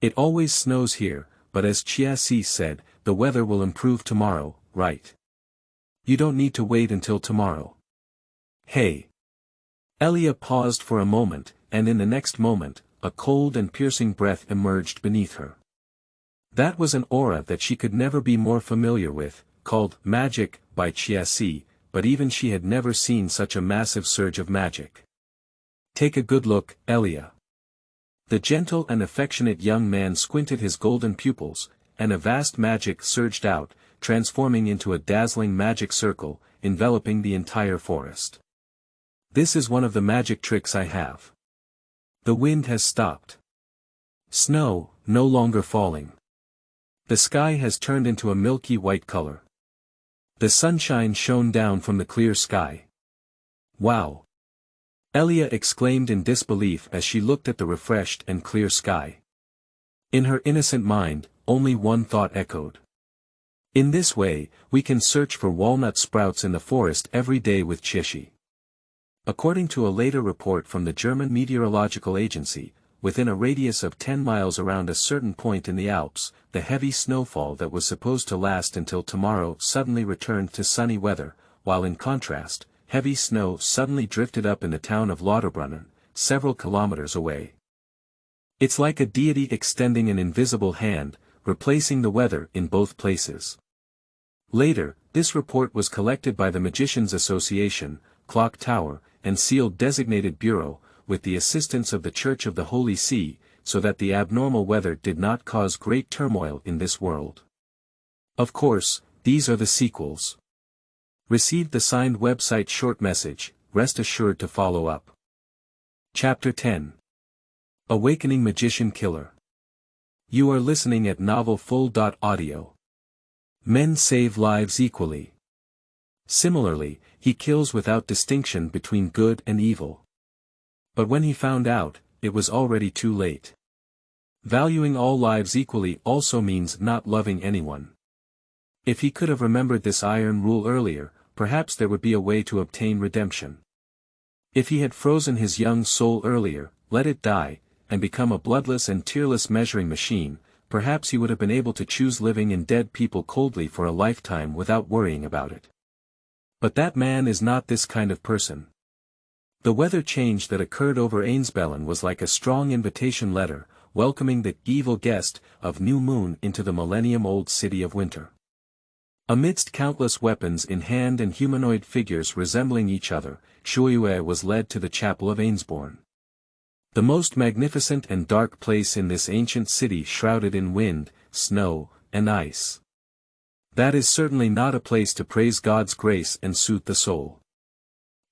It always snows here, but as Chia-Si said, the weather will improve tomorrow, right? You don't need to wait until tomorrow. Hey. Elia paused for a moment, and in the next moment, a cold and piercing breath emerged beneath her. That was an aura that she could never be more familiar with, called magic by Chia-Si, but even she had never seen such a massive surge of magic. Take a good look, Elia. The gentle and affectionate young man squinted his golden pupils, and a vast magic surged out, transforming into a dazzling magic circle, enveloping the entire forest. This is one of the magic tricks I have. The wind has stopped. Snow, no longer falling. The sky has turned into a milky white color. The sunshine shone down from the clear sky. Wow! Elia exclaimed in disbelief as she looked at the refreshed and clear sky. In her innocent mind, only one thought echoed. In this way, we can search for walnut sprouts in the forest every day with Chishi. According to a later report from the German Meteorological Agency, within a radius of 10 miles around a certain point in the Alps, the heavy snowfall that was supposed to last until tomorrow suddenly returned to sunny weather, while in contrast, heavy snow suddenly drifted up in the town of Lauterbrunnen, several kilometers away. It's like a deity extending an invisible hand, replacing the weather in both places. Later, this report was collected by the Magicians Association, Clock Tower, and sealed designated bureau, with the assistance of the Church of the Holy See, so that the abnormal weather did not cause great turmoil in this world. Of course, these are the sequels. Received the signed website short message, rest assured to follow up. Chapter 10. Awakening Magician Killer. You are listening at novelfull.audio. Men save lives equally. Similarly, he kills without distinction between good and evil. But when he found out, it was already too late. Valuing all lives equally also means not loving anyone. If he could have remembered this iron rule earlier, perhaps there would be a way to obtain redemption. If he had frozen his young soul earlier, let it die, and become a bloodless and tearless measuring machine, perhaps he would have been able to choose living in dead people coldly for a lifetime without worrying about it. But that man is not this kind of person. The weather change that occurred over Ainzbelen was like a strong invitation letter, welcoming the evil guest of new moon into the millennium-old city of winter. Amidst countless weapons in hand and humanoid figures resembling each other, Shuoyue was led to the chapel of Ainzbelen. The most magnificent and dark place in this ancient city shrouded in wind, snow, and ice. That is certainly not a place to praise God's grace and soothe the soul.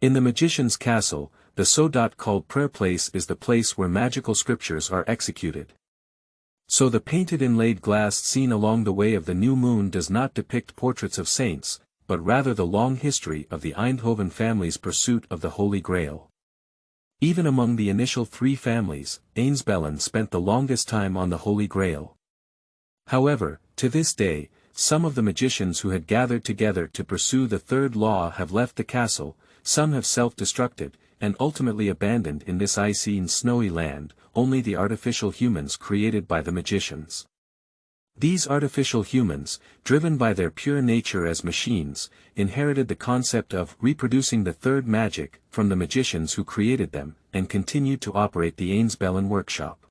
In the magician's castle, the so-called prayer place is the place where magical scriptures are executed. So the painted inlaid glass seen along the way of the new moon does not depict portraits of saints, but rather the long history of the Eindhoven family's pursuit of the Holy Grail. Even among the initial 3 families, Ainzbelen spent the longest time on the Holy Grail. However, to this day, some of the magicians who had gathered together to pursue the third law have left the castle, some have self-destructed, and ultimately abandoned in this icy and snowy land, only the artificial humans created by the magicians. These artificial humans, driven by their pure nature as machines, inherited the concept of reproducing the third magic from the magicians who created them, and continued to operate the Ainzbelen workshop.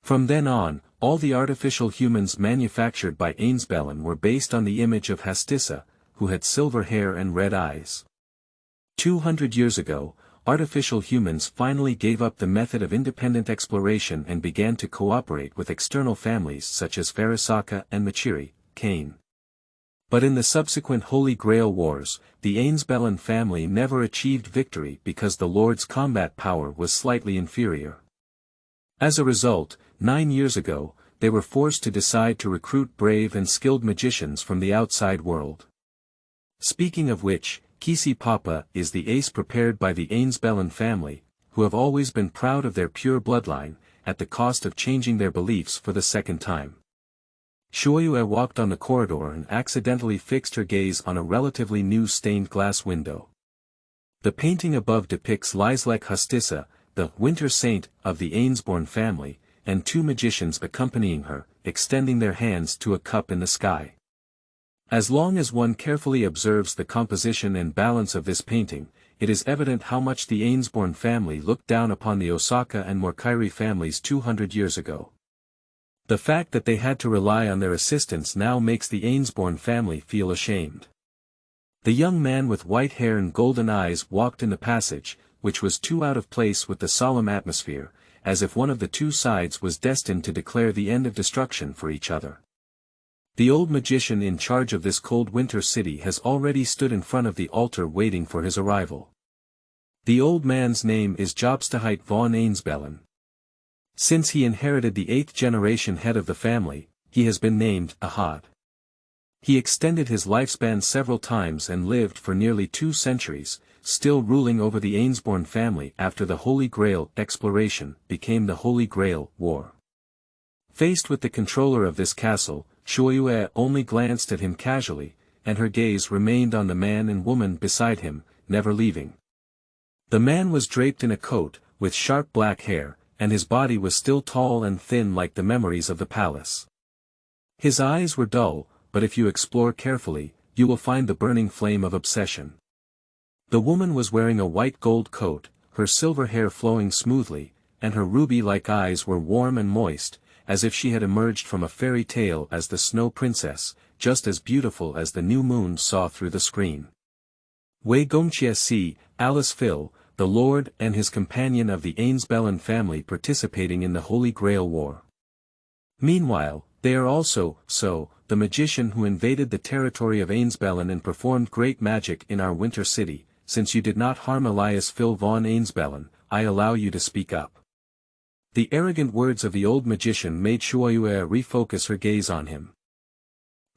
From then on, all the artificial humans manufactured by Ainzbelen were based on the image of Hastissa, who had silver hair and red eyes. 200 years ago, artificial humans finally gave up the method of independent exploration and began to cooperate with external families such as Farasaka and Machiri, Kane. But in the subsequent Holy Grail Wars, the Ainzbelen family never achieved victory because the Lord's combat power was slightly inferior. As a result, 9 years ago, they were forced to decide to recruit brave and skilled magicians from the outside world. Speaking of which, Kisi Papa is the ace prepared by the Ainzbelen family, who have always been proud of their pure bloodline, at the cost of changing their beliefs for the second time. Shuoyue walked on the corridor and accidentally fixed her gaze on a relatively new stained glass window. The painting above depicts Liselek Hastissa, the winter saint of the Ainzbelen family, and 2 magicians accompanying her, extending their hands to a cup in the sky. As long as one carefully observes the composition and balance of this painting, it is evident how much the Ainzbelen family looked down upon the Osaka and Morkairi families 200 years ago. The fact that they had to rely on their assistance now makes the Ainzbelen family feel ashamed. The young man with white hair and golden eyes walked in the passage, which was too out of place with the solemn atmosphere, as if one of the 2 sides was destined to declare the end of destruction for each other. The old magician in charge of this cold winter city has already stood in front of the altar waiting for his arrival. The old man's name is Jobstahite von Ainzbelen. Since he inherited the 8th generation head of the family, he has been named Ahad. He extended his lifespan several times and lived for nearly 2 centuries, still ruling over the Ainzbelen family after the Holy Grail exploration became the Holy Grail War. Faced with the controller of this castle, Shuoyue only glanced at him casually, and her gaze remained on the man and woman beside him, never leaving. The man was draped in a coat, with sharp black hair, and his body was still tall and thin like the memories of the palace. His eyes were dull, but if you explore carefully, you will find the burning flame of obsession. The woman was wearing a white gold coat, her silver hair flowing smoothly, and her ruby-like eyes were warm and moist, as if she had emerged from a fairy tale as the Snow Princess, just as beautiful as the new moon saw through the screen. Wei Gongqie Si, Alice Phil, the lord and his companion of the Ainzbelen family participating in the Holy Grail War. Meanwhile, they are also, the magician who invaded the territory of Ainzbelen and performed great magic in our winter city. Since you did not harm Elias Phil von Ainzbelen, I allow you to speak up. The arrogant words of the old magician made Shuoyue refocus her gaze on him.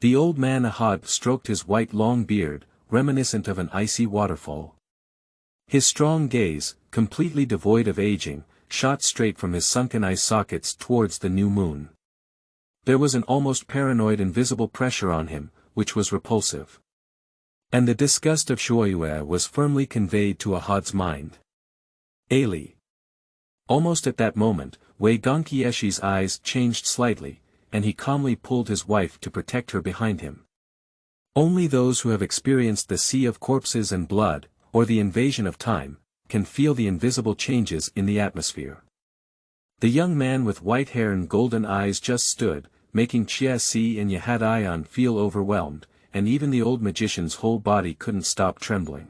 The old man Ahad stroked his white long beard, reminiscent of an icy waterfall. His strong gaze, completely devoid of aging, shot straight from his sunken eye sockets towards the new moon. There was an almost paranoid invisible pressure on him, which was repulsive. And the disgust of Shuoyue was firmly conveyed to Ahad's mind. Ali. Almost at that moment, Wei Gongqieshi's eyes changed slightly, and he calmly pulled his wife to protect her behind him. Only those who have experienced the sea of corpses and blood, or the invasion of time, can feel the invisible changes in the atmosphere. The young man with white hair and golden eyes just stood, making Chia-Si and Yahadayan feel overwhelmed, and even the old magician's whole body couldn't stop trembling.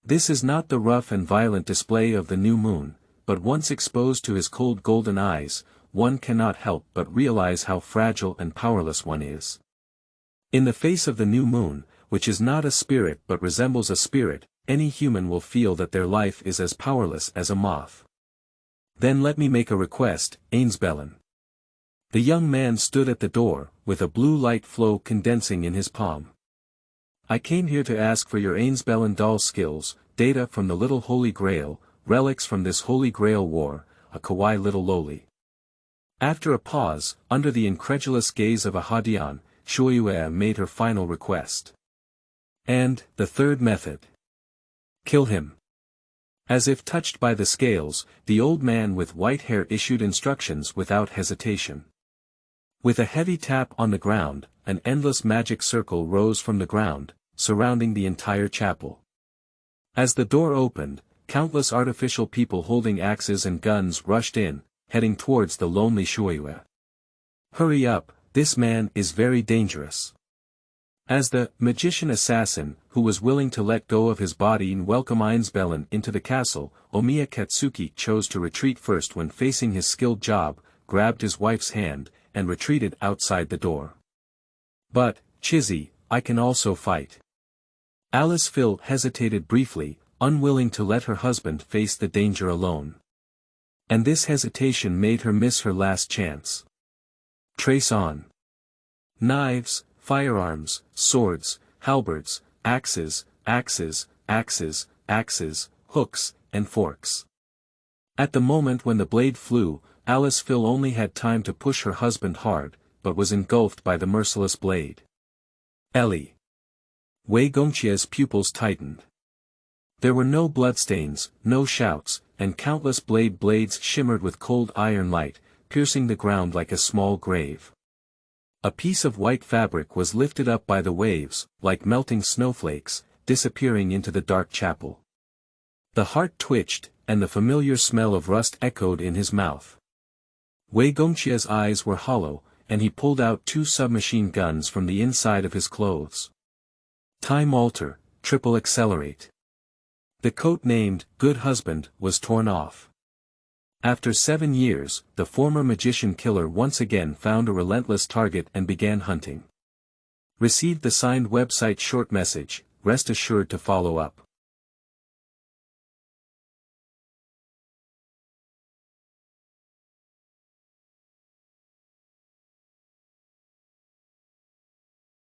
This is not the rough and violent display of the new moon, but once exposed to his cold golden eyes, one cannot help but realize how fragile and powerless one is. In the face of the new moon, which is not a spirit but resembles a spirit, any human will feel that their life is as powerless as a moth. Then let me make a request, Ainzbelen. The young man stood at the door, with a blue light flow condensing in his palm. I came here to ask for your Ainzbelen doll skills, data from the little Holy Grail, relics from this Holy Grail War, a kawaii little loli. After a pause, under the incredulous gaze of Ahadian, Shuoyue made her final request. And, the third method. Kill him. As if touched by the scales, the old man with white hair issued instructions without hesitation. With a heavy tap on the ground, an endless magic circle rose from the ground, surrounding the entire chapel. As the door opened, countless artificial people holding axes and guns rushed in, heading towards the lonely Shuoyue. Hurry up, this man is very dangerous. As the magician assassin, who was willing to let go of his body and welcome Ainzbelen into the castle, Omiya Katsuki chose to retreat first when facing his skilled job, grabbed his wife's hand, and retreated outside the door. But, Chizzy, I can also fight. Alice Phil hesitated briefly, unwilling to let her husband face the danger alone. And this hesitation made her miss her last chance. Trace on. Knives, firearms, swords, halberds, axes, hooks, and forks. At the moment when the blade flew, Alice Phil only had time to push her husband hard, but was engulfed by the merciless blade. Ellie. Wei Gongqia's pupils tightened. There were no bloodstains, no shouts, and countless blades shimmered with cold iron light, piercing the ground like a small grave. A piece of white fabric was lifted up by the waves, like melting snowflakes, disappearing into the dark chapel. The heart twitched, and the familiar smell of rust echoed in his mouth. Wei Gongqia's eyes were hollow, and he pulled out 2 submachine guns from the inside of his clothes. Time alter, triple accelerate. The coat named, Good Husband, was torn off. After 7 years, the former magician killer once again found a relentless target and began hunting. Received the signed website short message, rest assured to follow up.